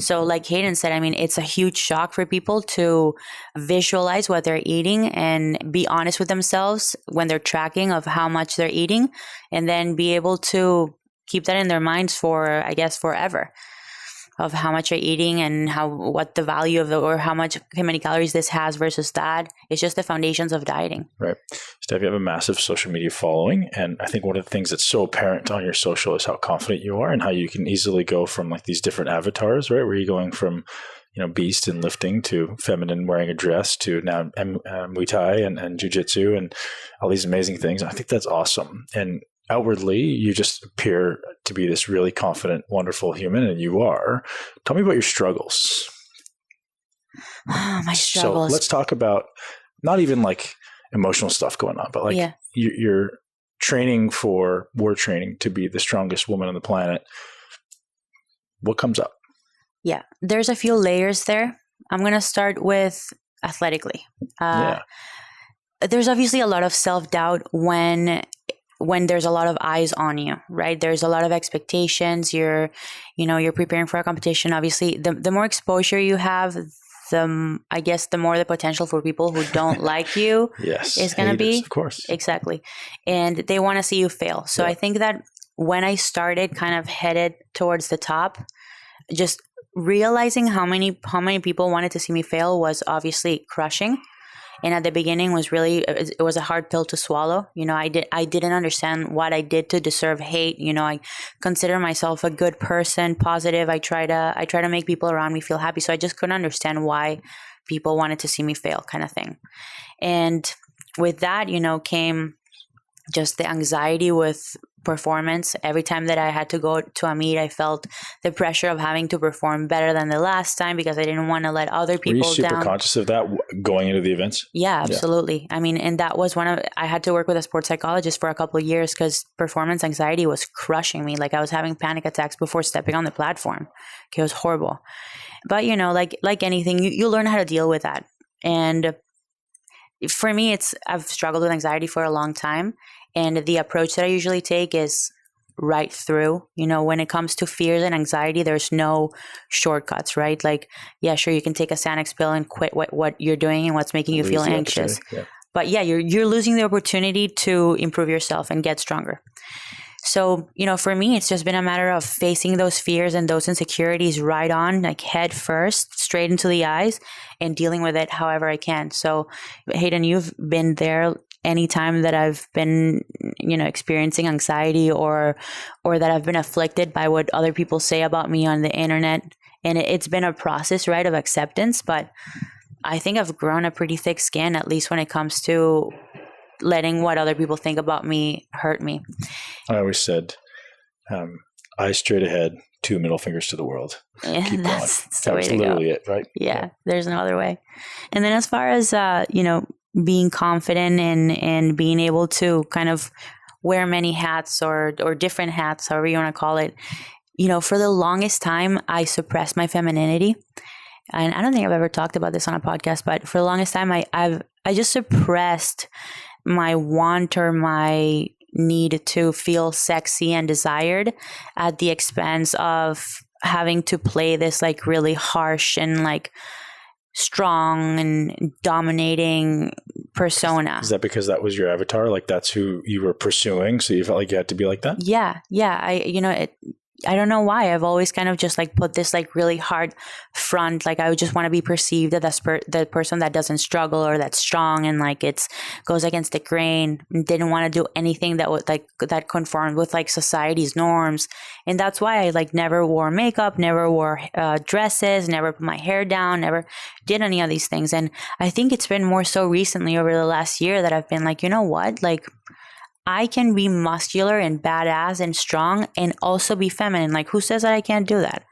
So like Hayden said, I mean, it's a huge shock for people to visualize what they're eating and be honest with themselves when they're tracking of how much they're eating, and then be able to keep that in their minds for, I guess, forever, of how much you're eating and what the value of how many calories this has versus that. It's just the foundations of dieting. Right. Steph, you have a massive social media following. And I think one of the things that's so apparent on your social is how confident you are and how you can easily go from like these different avatars, right? Where you're going from, beast and lifting to feminine wearing a dress to now Muay Thai and Jiu-Jitsu and all these amazing things. I think that's awesome. And outwardly, you just appear to be this really confident, wonderful human, and you are. Tell me about your struggles. My struggles. So let's talk about not even like emotional stuff going on, but like you're training we're training to be the strongest woman on the planet. What comes up? Yeah, there's a few layers there. I'm going to start with athletically. There's obviously a lot of self-doubt when there's a lot of eyes on you, right? There's a lot of expectations. You're preparing for a competition. Obviously, the more exposure you have, I guess the more the potential for people who don't like you is going to be. Of course. Exactly. And they want to see you fail. So I think that when I started kind of headed towards the top, just realizing how many people wanted to see me fail was obviously crushing. And at the beginning it was a hard pill to swallow. I didn't understand what I did to deserve hate. I consider myself a good person, positive. I try to make people around me feel happy. So I just couldn't understand why people wanted to see me fail, kind of thing. And with that, came just the anxiety with performance. Every time that I had to go to a meet, I felt the pressure of having to perform better than the last time because I didn't want to let other people down. Were you super conscious of that going into the events? Yeah, absolutely. I mean, and that was I had to work with a sports psychologist for a couple of years because performance anxiety was crushing me. Like, I was having panic attacks before stepping on the platform. It was horrible. But, like anything, you learn how to deal with that. And for me, I've struggled with anxiety for a long time. And the approach that I usually take is right through. When it comes to fears and anxiety, there's no shortcuts, right? Like, yeah, sure, you can take a Xanax pill and quit what you're doing and what's making you feel anxious. Yeah. But yeah, you're losing the opportunity to improve yourself and get stronger. So, for me, it's just been a matter of facing those fears and those insecurities right on, like head first, straight into the eyes, and dealing with it however I can. So, Hayden, you've been there anytime that I've been, experiencing anxiety or that I've been afflicted by what other people say about me on the internet. And it's been a process, right, of acceptance. But I think I've grown a pretty thick skin, at least when it comes to letting what other people think about me hurt me. I always said, eyes straight ahead, 2 middle fingers to the world. Yeah, Keep that's going. That was literally it, right? Yeah, there's no other way. And then as far as, being confident and being able to kind of wear many hats or different hats, however you want to call it, for the longest time, I suppressed my femininity. And I don't think I've ever talked about this on a podcast, but for the longest time, I just suppressed my want or my need to feel sexy and desired at the expense of having to play this like really harsh and like strong and dominating persona. Is that because that was your avatar? Like that's who you were pursuing? So you felt like you had to be like that? Yeah. I don't know why. I've always kind of just like put this like really hard front. Like I would just want to be perceived as the person that doesn't struggle or that's strong and like goes against the grain and didn't want to do anything that would that conformed with like society's norms. And that's why I like never wore makeup, never wore dresses, never put my hair down, never did any of these things. And I think it's been more so recently over the last year that I've been like, you know what? Like I can be muscular and badass and strong and also be feminine. Like who says that I can't do that?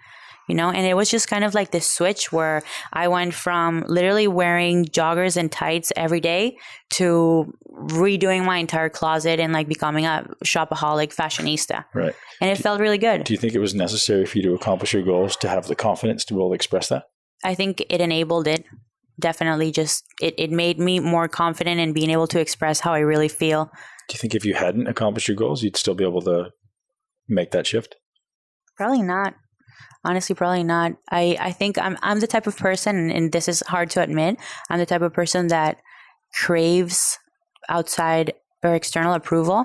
And it was just kind of like this switch where I went from literally wearing joggers and tights every day to redoing my entire closet and like becoming a shopaholic fashionista. Right. And it felt really good. Do you think it was necessary for you to accomplish your goals to have the confidence to be able to express that? I think it enabled it. Definitely just, it made me more confident in being able to express how I really feel. Do you think if you hadn't accomplished your goals, you'd still be able to make that shift? Probably not. Honestly, probably not. I think I'm the type of person, and this is hard to admit, I'm the type of person that craves outside or external approval.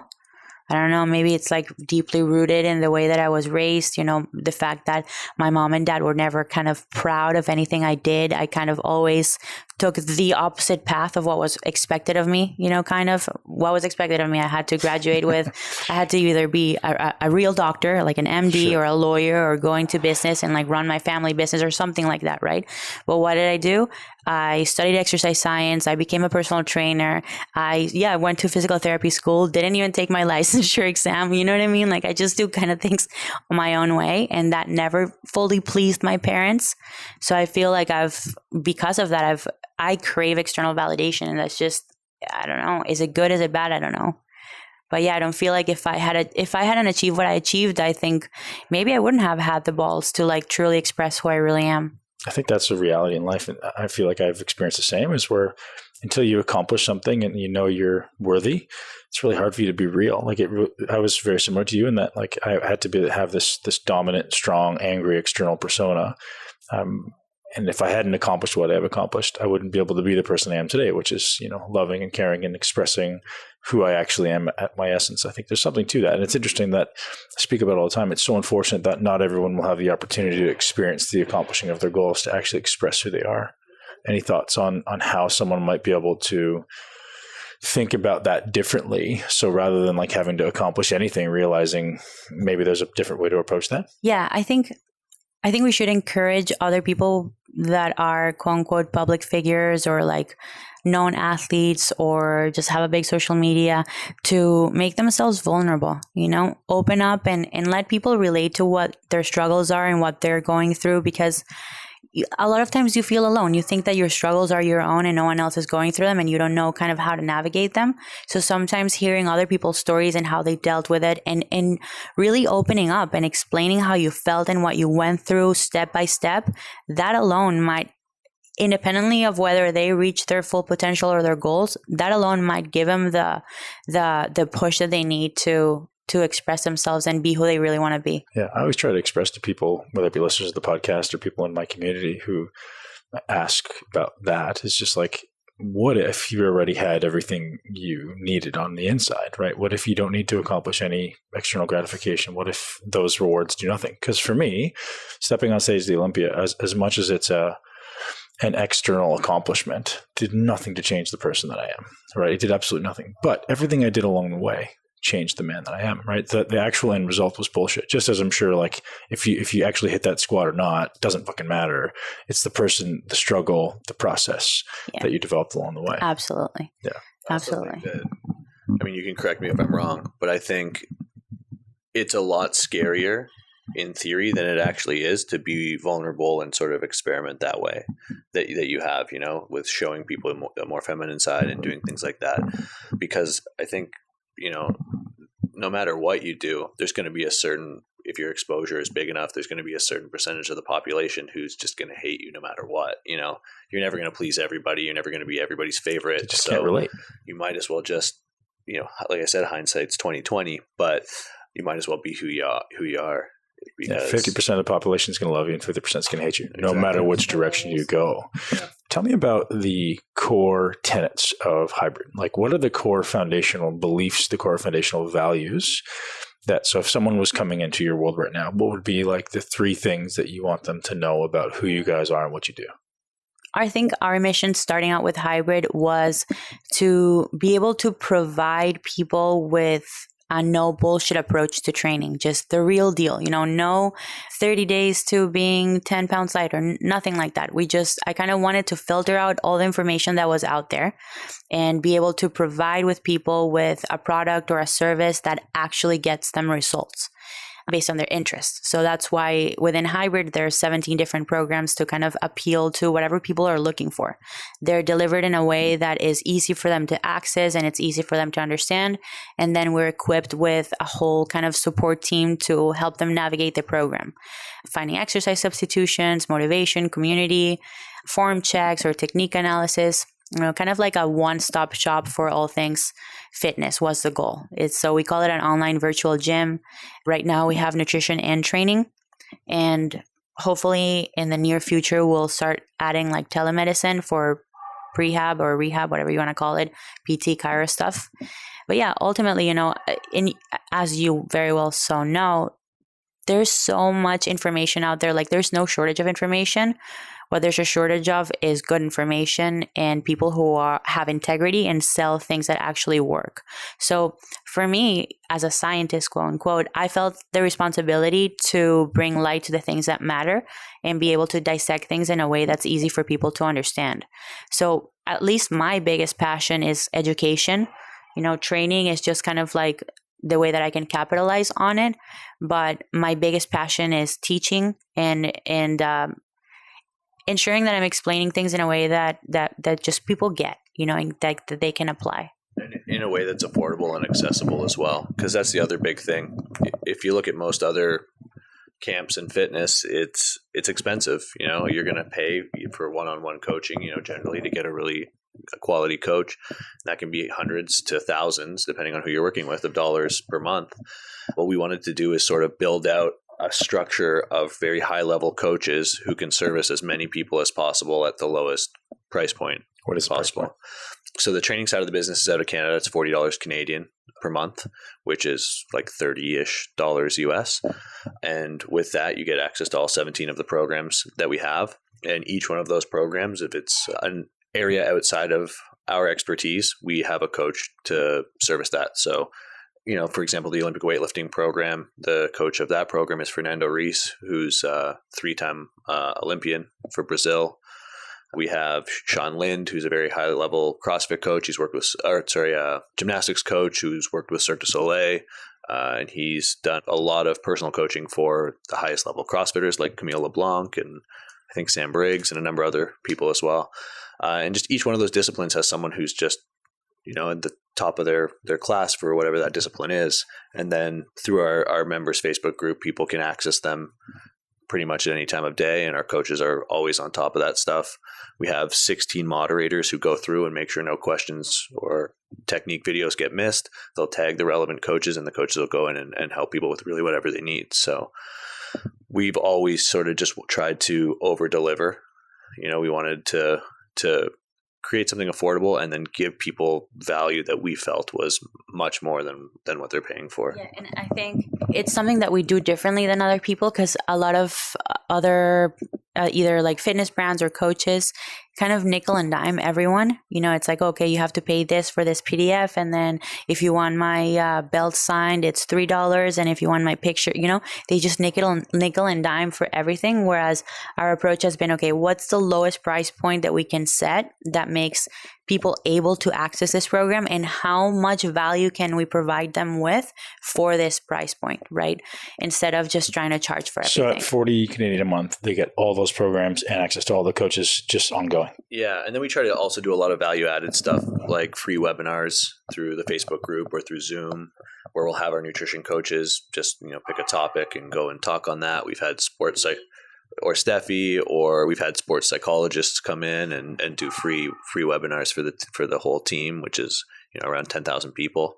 I don't know, maybe it's like deeply rooted in the way that I was raised, the fact that my mom and dad were never kind of proud of anything I did. I kind of always took the opposite path of what was expected of me, kind of what was expected of me. I had to graduate with, I had to either be a real doctor, like an MD Sure. or a lawyer or go into business and like run my family business or something like that, right? But what did I do? I studied exercise science. I became a personal trainer. I went to physical therapy school, didn't even take my licensure exam. You know what I mean? Like I just do kind of things my own way, and that never fully pleased my parents. So I feel like because of that, I crave external validation, and that's just, I don't know. Is it good? Is it bad? I don't know. But yeah, I don't feel like if I hadn't achieved what I achieved, I think maybe I wouldn't have had the balls to like truly express who I really am. I think that's a reality in life. And I feel like I've experienced the same, is where until you accomplish something and you're worthy, it's really hard for you to be real. Like I was very similar to you in that, like I had to have this dominant, strong, angry external persona. And if I hadn't accomplished what I've accomplished, I wouldn't be able to be the person I am today, which is, loving and caring and expressing who I actually am at my essence. I think there's something to that. And it's interesting that I speak about all the time. It's so unfortunate that not everyone will have the opportunity to experience the accomplishing of their goals, to actually express who they are. Any thoughts on how someone might be able to think about that differently? So rather than like having to accomplish anything, realizing maybe there's a different way to approach that? Yeah, I think we should encourage other people that are quote unquote public figures or like known athletes or just have a big social media to make themselves vulnerable, open up and let people relate to what their struggles are and what they're going through, because a lot of times you feel alone. You think that your struggles are your own and no one else is going through them, and you don't know kind of how to navigate them. So sometimes hearing other people's stories and how they dealt with it and really opening up and explaining how you felt and what you went through step by step, that alone might independently of whether they reach their full potential or their goals, that alone might give them the push that they need to express themselves and be who they really want to be. Yeah, I always try to express to people, whether it be listeners of the podcast or people in my community who ask about that, is just like, what if you already had everything you needed on the inside, right? What if you don't need to accomplish any external gratification? What if those rewards do nothing? Because for me, stepping on stage at the Olympia, as much as it's an external accomplishment, did nothing to change the person that I am, right? It did absolutely nothing. But everything I did along the way changed the man that I am, right? The actual end result was bullshit. Just as I'm sure, like, if you actually hit that squat or not, doesn't fucking matter. It's the person, the struggle, the process that you developed along the way. Absolutely. Yeah. Absolutely. I mean, you can correct me if I'm wrong, but I think it's a lot scarier in theory than it actually is to be vulnerable and sort of experiment that way that you have, you know, with showing people a more feminine side and doing things like that. Because I think, you know, no matter what you do, there's going to be a certain, if your exposure is big enough, there's going to be a certain percentage of the population who's just going to hate you no matter what. You know, you're never going to please everybody. You're never going to be everybody's favorite. You just can't relate. You might as well just, you know, like I said, hindsight's 20/20, but you might as well be who you are. Because 50% of the population is going to love you and 50% is going to hate you, no matter which direction you go. Yeah. Tell me about the core tenets of hybrid. Like, what are the core foundational beliefs, the core foundational values that, so if someone was coming into your world right now, what would be like the 3 things that you want them to know about who you guys are and what you do? I think our mission starting out with hybrid was to be able to provide people with a no bullshit approach to training, just the real deal, you know, no 30 days to being 10 pounds lighter, nothing like that. I kind of wanted to filter out all the information that was out there and be able to provide with people with a product or a service that actually gets them results based on their interests. So that's why within hybrid, there are 17 different programs to kind of appeal to whatever people are looking for. They're delivered in a way that is easy for them to access and it's easy for them to understand. And then we're equipped with a whole kind of support team to help them navigate the program. Finding exercise substitutions, motivation, community, form checks or technique analysis. You know, kind of like a one-stop shop for all things fitness was the goal. So we call it an online virtual gym. Right now we have nutrition and training, and hopefully in the near future we'll start adding like telemedicine for prehab or rehab, whatever you want to call it, PT, chiro stuff. But yeah, ultimately, you know, as you very well so know, there's so much information out there. Like, there's no shortage of information. What there's a shortage of is good information and people who have integrity and sell things that actually work. So for me, as a scientist, quote unquote, I felt the responsibility to bring light to the things that matter and be able to dissect things in a way that's easy for people to understand. So at least my biggest passion is education. You know, training is just kind of like the way that I can capitalize on it. But my biggest passion is teaching and ensuring that I'm explaining things in a way that just people get, you know, and that they can apply. In a way that's affordable and accessible as well. Because that's the other big thing. If you look at most other camps in fitness, it's expensive. You know, you're going to pay for one-on-one coaching, you know, generally to get a really quality coach. That can be hundreds to thousands, depending on who you're working with, of dollars per month. What we wanted to do is sort of build out a structure of very high level coaches who can service as many people as possible at the lowest price point. What is possible? So the training side of the business is out of Canada. It's $40 Canadian per month, which is like $30-ish US. And with that, you get access to all 17 of the programs that we have. And each one of those programs, if it's an area outside of our expertise, we have a coach to service that. So, you know, for example, the Olympic weightlifting program, the coach of that program is Fernando Reis, who's a 3-time Olympian for Brazil. We have Sean Lind, who's a very high-level CrossFit coach. He's worked with, gymnastics coach who's worked with Cirque du Soleil, and he's done a lot of personal coaching for the highest-level CrossFitters like Camille LeBlanc and I think Sam Briggs and a number of other people as well. And just each one of those disciplines has someone who's just, you know, at the top of their class for whatever that discipline is. And then through our members' Facebook group, people can access them pretty much at any time of day, and our coaches are always on top of that stuff. We have 16 moderators who go through and make sure no questions or technique videos get missed. They'll tag the relevant coaches, and the coaches will go in and help people with really whatever they need. So we've always sort of just tried to over deliver. We wanted to create something affordable and then give people value that we felt was much more than what they're paying for. Yeah, and I think it's something that we do differently than other people, because a lot of other either like fitness brands or coaches kind of nickel and dime everyone. It's like, okay, you have to pay this for this PDF, and then if you want my belt signed, it's $3, and if you want my picture, they just nickel and dime for everything. Whereas our approach has been, okay, what's the lowest price point that we can set that makes people able to access this program, and how much value can we provide them with for this price point, right? Instead of just trying to charge for everything. So at 40 Canadian a month, they get all those programs and access to all the coaches just ongoing. Yeah. And then we try to also do a lot of value added stuff, like free webinars through the Facebook group or through Zoom, where we'll have our nutrition coaches just, pick a topic and go and talk on that. We've had or Stefi, or we've had sports psychologists come in and do free webinars for the whole team, which is around 10,000 people.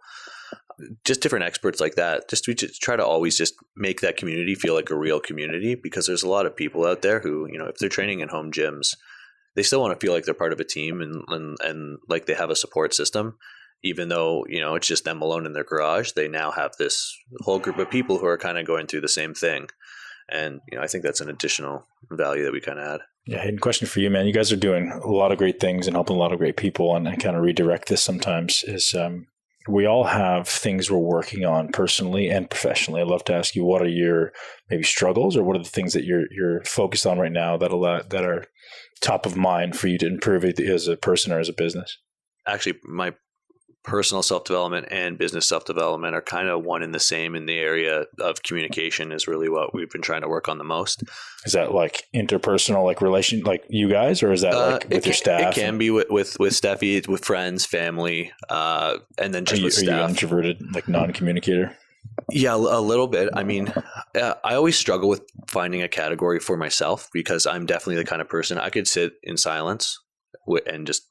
Just different experts like that. We just try to always just make that community feel like a real community, because there's a lot of people out there who, if they're training in home gyms, they still want to feel like they're part of a team and like they have a support system. Even though, it's just them alone in their garage, they now have this whole group of people who are kind of going through the same thing. And, I think that's an additional value that we kind of add. Yeah. Hayden, question for you, man. You guys are doing a lot of great things and helping a lot of great people. And I kind of redirect this sometimes is we all have things we're working on personally and professionally. I'd love to ask you, what are your maybe struggles, or what are the things that you're focused on right now that are top of mind for you to improve it as a person or as a business? Actually, my personal self-development and business self-development are kind of one and the same. In the area of communication is really what we've been trying to work on the most. Is that like interpersonal, like relation, like you guys, or is that like with your staff? It can be with Stefi, with friends, family, and then just with staff. Are you introverted, like non-communicator? Yeah, a little bit. I mean, I always struggle with finding a category for myself, because I'm definitely the kind of person I could sit in silence and just,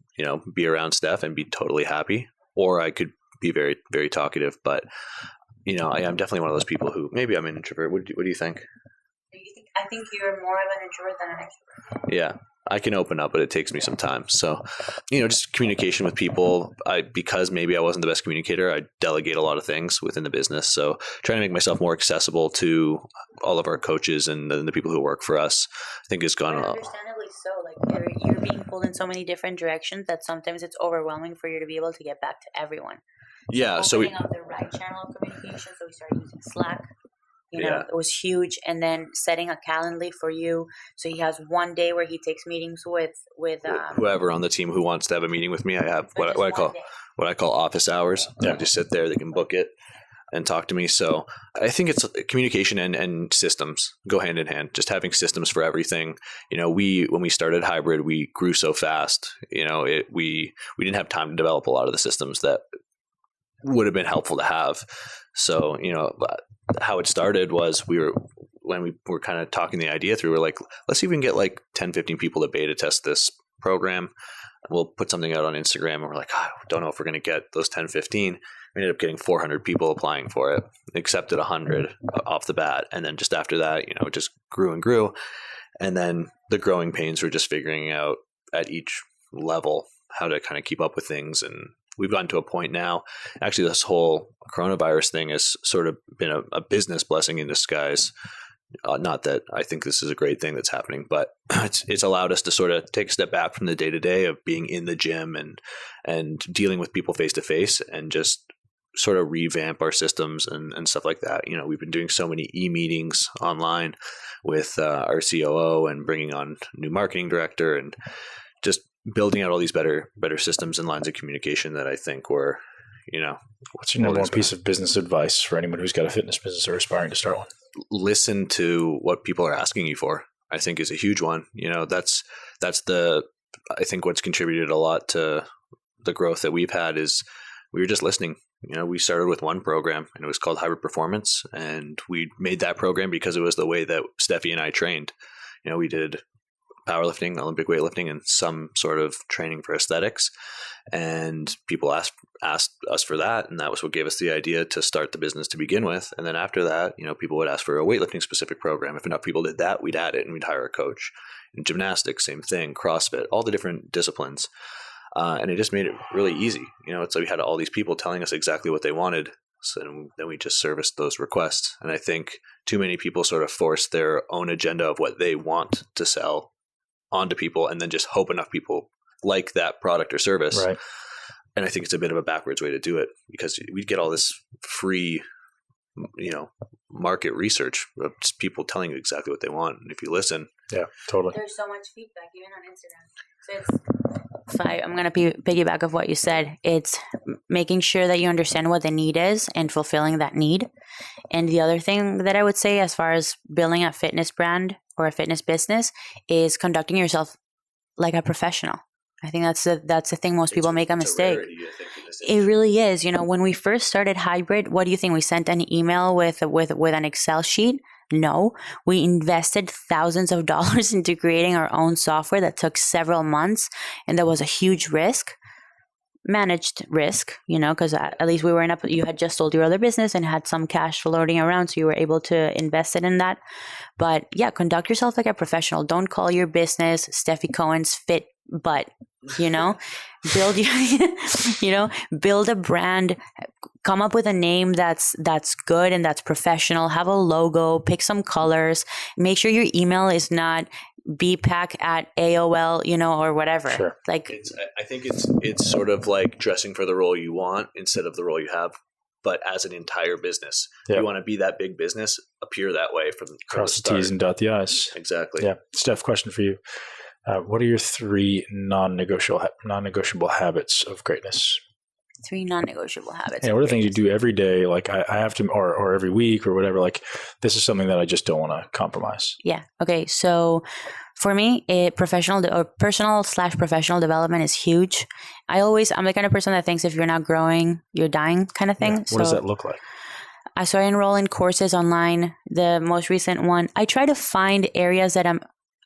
be around Steph and be totally happy. Or I could be very, very talkative, but I am definitely one of those people who maybe I'm an introvert. What do you think? I think you're more of an introvert than an extrovert. Yeah, I can open up, but it takes me some time. So, just communication with people. Because maybe I wasn't the best communicator, I delegate a lot of things within the business. So, trying to make myself more accessible to all of our coaches and the people who work for us, I think has gone up. Understandably so. Like you're being pulled in so many different directions that sometimes it's overwhelming for you to be able to get back to everyone. Yeah. So opening up the right channel of communication. So we started using Slack. It was huge. And then setting a Calendly for you. So he has one day where he takes meetings with whoever on the team who wants to have a meeting with me. I have what I call office hours. Yeah. I just sit there, they can book it and talk to me. So I think it's communication and systems go hand in hand. Just having systems for everything. When we started Hybrid, we grew so fast. We didn't have time to develop a lot of the systems that would have been helpful to have. So, how it started was when we were kind of talking the idea through, we're like, let's see if we can get like 10, 15 people to beta test this program. We'll put something out on Instagram, and we're like, I don't know if we're going to get those 10, 15. We ended up getting 400 people applying for it, accepted 100 off the bat. And then just after that, it just grew and grew. And then the growing pains were just figuring out at each level how to kind of keep up with things. And we've gotten to a point now, actually this whole coronavirus thing has sort of been a business blessing in disguise. Not that I think this is a great thing that's happening, but it's allowed us to sort of take a step back from the day-to-day of being in the gym and dealing with people face-to-face, and just sort of revamp our systems and stuff like that. We've been doing so many e-meetings online with our COO, and bringing on new marketing director, and just building out all these better systems and lines of communication that I think were, What's your number one piece of business advice for anyone who's got a fitness business or aspiring to start one? Listen to what people are asking you for, I think, is a huge one. That's I think what's contributed a lot to the growth that we've had is we were just listening. we started with one program, and it was called Hybrid Performance. And we made that program because it was the way that Stefi and I trained. We did powerlifting, Olympic weightlifting, and some sort of training for aesthetics. And people asked us for that. And that was what gave us the idea to start the business to begin with. And then after that, people would ask for a weightlifting specific program. If enough people did that, we'd add it and we'd hire a coach. In gymnastics, same thing, CrossFit, all the different disciplines. And it just made it really easy. It's like we had all these people telling us exactly what they wanted. So then we just serviced those requests. And I think too many people sort of force their own agenda of what they want to sell onto people and then just hope enough people like that product or service. Right. And I think it's a bit of a backwards way to do it, because we get all this free, market research of just people telling you exactly what they want. And if you listen. Yeah, totally. There's so much feedback even on Instagram. So I'm going to piggyback of what you said. It's making sure that you understand what the need is and fulfilling that need. And the other thing that I would say as far as building a fitness brand or a fitness business is conducting yourself like a professional. I think that's the thing most people make a mistake. It really is. When we first started Hybrid, what do you think? We sent an email with an Excel sheet? No, we invested thousands of dollars into creating our own software that took several months, and that was a huge risk. Managed risk, because at least we were you had just sold your other business and had some cash floating around, so you were able to invest it in that. But yeah, conduct yourself like a professional. Don't call your business Stefi Cohen's Fit Butt. Build build a brand, come up with a name that's good and that's professional. Have a logo, pick some colors, make sure your email is not bpack@AOL, or whatever. Sure. I think it's sort of like dressing for the role you want instead of the role you have, but as an entire business. Yep. You want to be that big business, appear that way from cross the start. T's and dot the I's. Exactly. Yeah. Steph, question for you. What are your 3 non-negotiable habits of greatness? 3 non-negotiable habits. Yeah, what are the things you do every day? Like I have to, or every week or whatever, like this is something that I just don't want to compromise. Yeah. Okay. So for me, personal / professional development is huge. I'm the kind of person that thinks if you're not growing, you're dying kind of thing. Yeah. What does that look like? So I enroll in courses online. The most recent one, I try to find areas that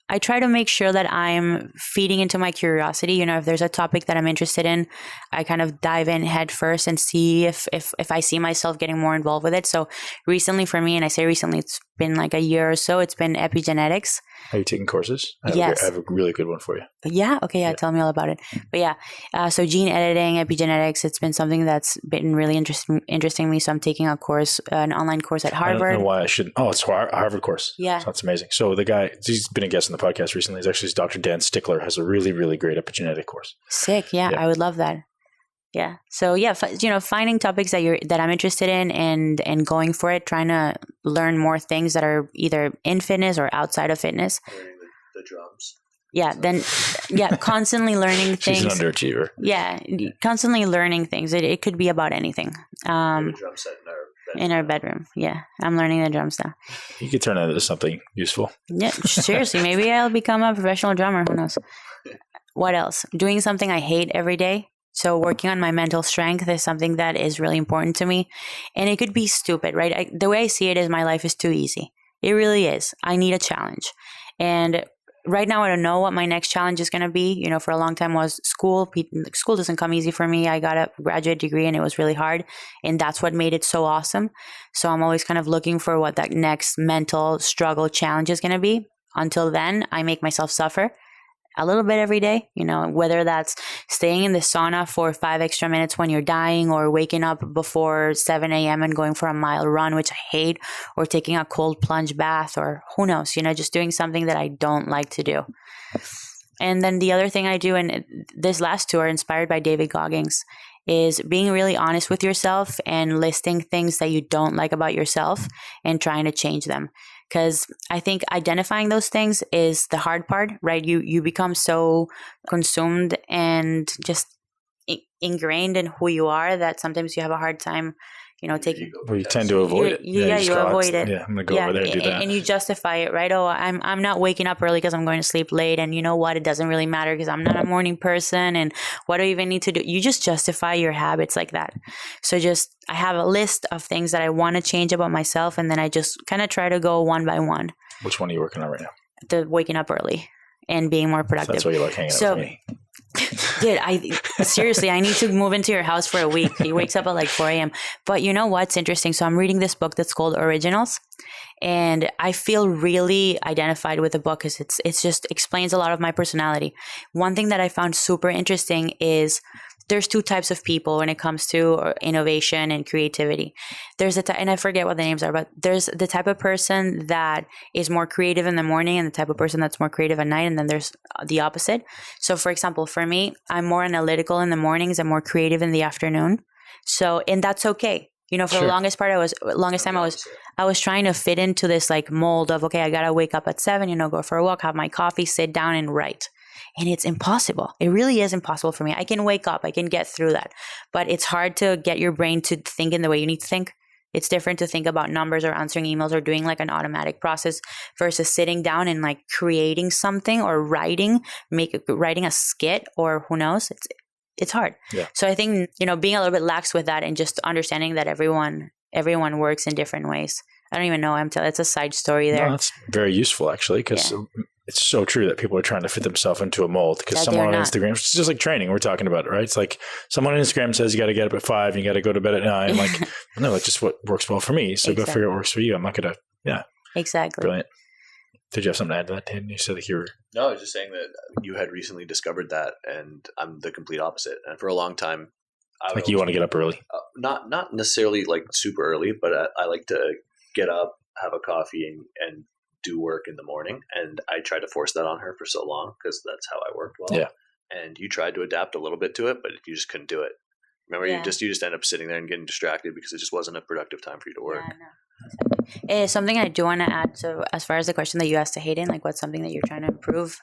I try to make sure that I'm feeding into my curiosity. If there's a topic that I'm interested in, I kind of dive in head first and see if I see myself getting more involved with it. So recently for me, and I say recently, it's been like a year or so, it's been epigenetics. Are you taking courses? Yes. I have a really good one for you. Yeah. Okay. Yeah. Tell me all about it. But yeah, so gene editing, epigenetics, it's been something that's been really interesting to me. So I'm taking a course, an online course at Harvard. I don't know why I shouldn't. Oh, it's a Harvard course. Yeah. So that's amazing. So the guy, he's been a guest on the podcast recently. He's actually Dr. Dan Stickler, has a really, really great epigenetic course. Sick. Yeah. I would love that. Yeah. So yeah, finding topics that I'm interested in and going for it, trying to learn more things that are either in fitness or outside of fitness. Learning the drums. Yeah. Then, constantly learning things. She's an underachiever. Yeah. Constantly learning things. It could be about anything. Drum set in our bedroom. Yeah. I'm learning the drums now. You could turn that into something useful. Yeah. Seriously. Maybe I'll become a professional drummer. Who knows? What else? Doing something I hate every day. So working on my mental strength is something that is really important to me. And it could be stupid, right? The way I see it is my life is too easy. It really is. I need a challenge. And right now, I don't know what my next challenge is going to be. For a long time was school. School doesn't come easy for me. I got a graduate degree and it was really hard. And that's what made it so awesome. So I'm always kind of looking for what that next mental struggle challenge is going to be. Until then, I make myself suffer a little bit every day, whether that's staying in the sauna for 5 extra minutes when you're dying, or waking up before 7 a.m. and going for a mile run, which I hate, or taking a cold plunge bath, or who knows, just doing something that I don't like to do. And then the other thing I do, and this last two are inspired by David Goggins, is being really honest with yourself and listing things that you don't like about yourself and trying to change them. Because I think identifying those things is the hard part, right? You become so consumed and just ingrained in who you are that sometimes you have a hard time take. Well, you tend to avoid it. You avoid it. Yeah, I'm gonna go over there and do that. And you justify it, right? Oh, I'm not waking up early because I'm going to sleep late, and you know what? It doesn't really matter because I'm not a morning person, and what do I even need to do? You just justify your habits like that. So I have a list of things that I want to change about myself, and then I just kind of try to go one by one. Which one are you working on right now? The waking up early and being more productive. So that's why you like hanging out with me. Dude, I need to move into your house for a week. He wakes up at like 4 a.m. But you know what's interesting? So I'm reading this book that's called Originals. And I feel really identified with the book because it's just explains a lot of my personality. One thing that I found super interesting is there's two types of people when it comes to innovation and creativity. There's and I forget what the names are, but there's the type of person that is more creative in the morning and the type of person that's more creative at night. And then there's the opposite. So for example, for me, I'm more analytical in the mornings and more creative in the afternoon. So, and that's okay. For the longest time I was trying to fit into this like mold of, okay, I got to wake up at 7, go for a walk, have my coffee, sit down and write. And it's impossible. It really is impossible for me. I can wake up, I can get through that, but it's hard to get your brain to think in the way you need to think. It's different to think about numbers or answering emails or doing like an automatic process versus sitting down and like creating something or writing a skit or who knows. It's hard. Yeah. So I think, being a little bit lax with that and just understanding that everyone works in different ways. I don't even know. It's a side story there. No, that's very useful actually, because it's so true that people are trying to fit themselves into a mold because someone on Instagram, it's just like training we're talking about, right? It's like someone on Instagram says you got to get up at 5 and you got to go to bed at 9. I'm like, no, it's just what works well for me. So go figure out what works for you. I'm not going to, Exactly. Brilliant. Did you have something to add to that, Hayden? You said that you were... No, I was just saying that you had recently discovered that, and I'm the complete opposite. And for a long time, you want to get up early? Not necessarily like super early, but I like to get up, have a coffee, and do work in the morning. And I tried to force that on her for so long because that's how I worked well. Yeah. And you tried to adapt a little bit to it, but you just couldn't do it. Remember, you just end up sitting there and getting distracted because it just wasn't a productive time for you to work. Yeah, no. Something I do want to add. So as far as the question that you asked to Hayden, like what's something that you're trying to improve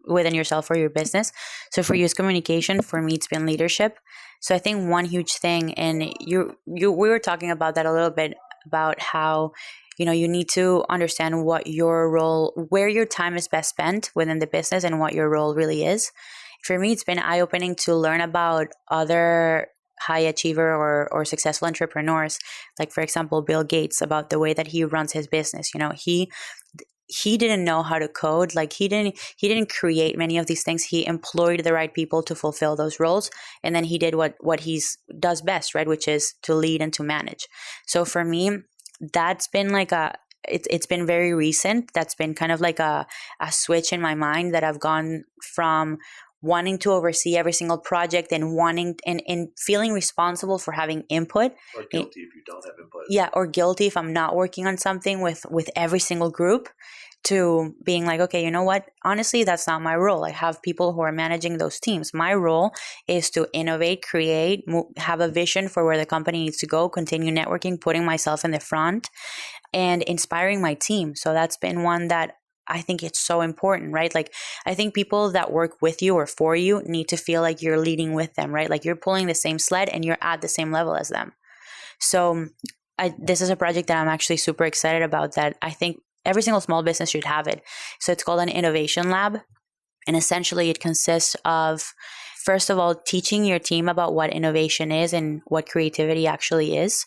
within yourself or your business? So for you, it's communication. For me, it's been leadership. So I think one huge thing, and we were talking about that a little bit, about how, you need to understand what your role, where your time is best spent within the business and what your role really is. For me, it's been eye-opening to learn about other high achiever or successful entrepreneurs. Like, for example, Bill Gates, about the way that he runs his business. He didn't know how to code. Like he didn't create many of these things. He employed the right people to fulfill those roles. And then he did what he does best, right? Which is to lead and to manage. So for me, that's been like it's been very recent. That's been kind of like a switch in my mind that I've gone from wanting to oversee every single project and wanting and feeling responsible for having input. Or guilty if you don't have input. Yeah, or guilty if I'm not working on something with every single group, to being like, okay, you know what? Honestly, that's not my role. I have people who are managing those teams. My role is to innovate, create, have a vision for where the company needs to go, continue networking, putting myself in the front, and inspiring my team. So that's been one that I think it's so important, right? Like, I think people that work with you or for you need to feel like you're leading with them, right? Like you're pulling the same sled and you're at the same level as them. So this is a project that I'm actually super excited about, that I think every single small business should have it. So it's called an innovation lab. And essentially it consists of, first of all, teaching your team about what innovation is and what creativity actually is,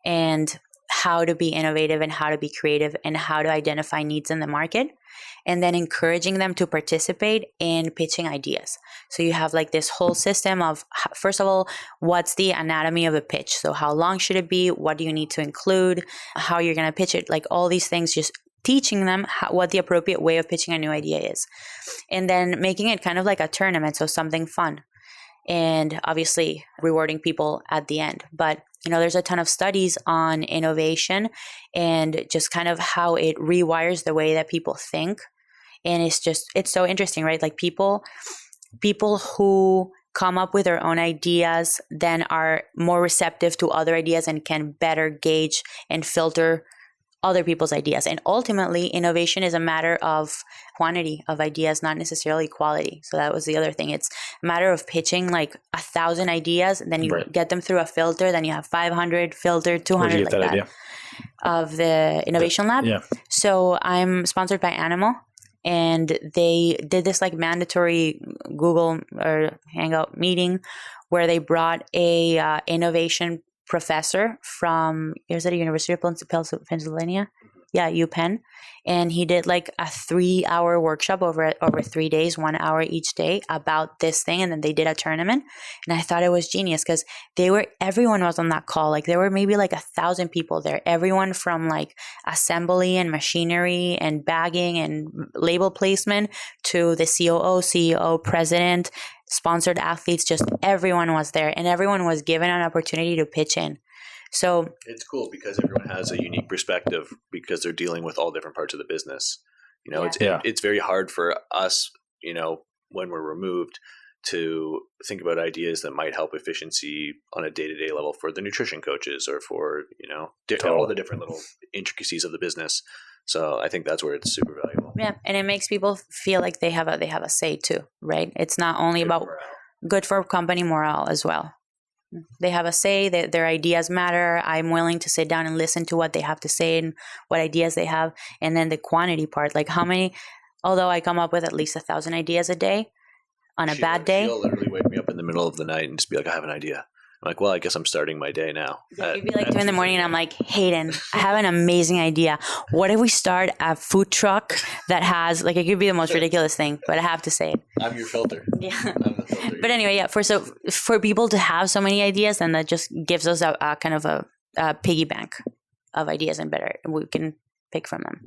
and how to be innovative and how to be creative and how to identify needs in the market, and then encouraging them to participate in pitching ideas. So you have like this whole system of, first of all, what's the anatomy of a pitch? So how long should it be? What do you need to include? How you're going to pitch it? Like all these things, just teaching them what the appropriate way of pitching a new idea is. And then making it kind of like a tournament, so something fun. And obviously rewarding people at the end. But there's a ton of studies on innovation and just kind of how it rewires the way that people think. And it's so interesting, right? Like people who come up with their own ideas then are more receptive to other ideas and can better gauge and filter other people's ideas. And ultimately, innovation is a matter of quantity of ideas, not necessarily quality. So that was the other thing. It's a matter of pitching like 1,000 ideas, and then you get them through a filter, then you have 500 filtered, 200 like that idea? Of the Innovation Lab. Yeah. So I'm sponsored by Animal, and they did this like mandatory Google or Hangout meeting where they brought a innovation professor from, is it a University of Pennsylvania? Yeah, UPenn. And he did like a 3-hour workshop over 3 days, 1 hour each day about this thing. And then they did a tournament. And I thought it was genius because everyone was on that call. Like there were maybe like 1,000 people there. Everyone from like assembly and machinery and bagging and label placement to the COO, CEO, president, sponsored athletes, just everyone was there. And everyone was given an opportunity to pitch in. So it's cool because everyone has a unique perspective because they're dealing with all different parts of the business. You know, it's very hard for us, you know, when we're removed to think about ideas that might help efficiency on a day-to-day level for the nutrition coaches or for, you know, all the different little intricacies of the business. So I think that's where it's super valuable. Yeah. And it makes people feel like they have a say too, right? It's not only about good for company morale as well. They have a say, that their ideas matter. I'm willing to sit down and listen to what they have to say and what ideas they have. And then the quantity part, like how many, although I come up with at least 1,000 ideas a day on a bad day. She'll literally wake me up in the middle of the night and just be like, I have an idea. I'm like, well, I guess I'm starting my day now. It'd be like 2 a.m. and I'm like, Hayden, I have an amazing idea. What if we start a food truck that has, like, it could be the most ridiculous thing, but I have to say it. I'm your filter. Yeah. I'm the filter. But anyway, yeah, for people to have so many ideas, then that just gives us a kind of a piggy bank of ideas and we can pick from them.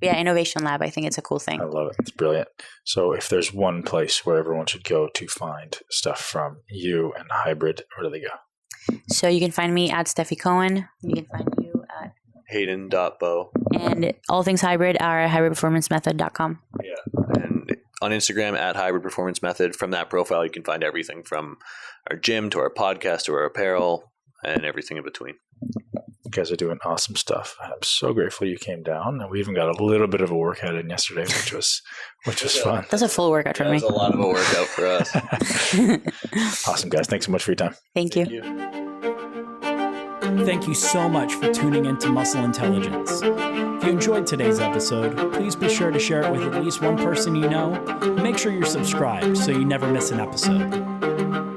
Yeah, Innovation Lab, I think it's a cool thing. I love it. It's brilliant. So if there's one place where everyone should go to find stuff from you and Hybrid, where do they go? So you can find me at Stefi Cohen. You can find you at Hayden.Bowe. And all things Hybrid are at hybridperformancemethod.com. Yeah. And on Instagram at Hybrid Performance Method. From that profile, you can find everything from our gym to our podcast to our apparel and everything in between. You guys are doing awesome stuff. I'm so grateful you came down, and we even got a little bit of a workout in yesterday, which was fun. That's a full workout for me. That's a lot of a workout for us. Awesome, guys. Thanks so much for your time. Thank you. Thank you so much for tuning into Muscle Intelligence. If you enjoyed today's episode, please be sure to share it with at least one person you know. Make sure you're subscribed so you never miss an episode.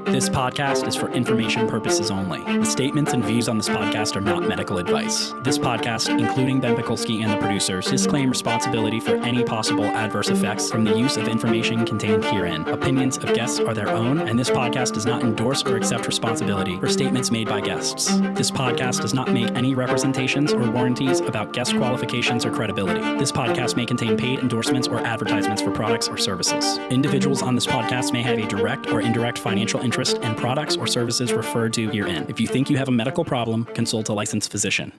This podcast is for information purposes only. The statements and views on this podcast are not medical advice. This podcast, including Ben Pekulski and the producers, disclaim responsibility for any possible adverse effects from the use of information contained herein. Opinions of guests are their own, and this podcast does not endorse or accept responsibility for statements made by guests. This podcast does not make any representations or warranties about guest qualifications or credibility. This podcast may contain paid endorsements or advertisements for products or services. Individuals on this podcast may have a direct or indirect financial interest in products or services referred to herein. If you think you have a medical problem, consult a licensed physician.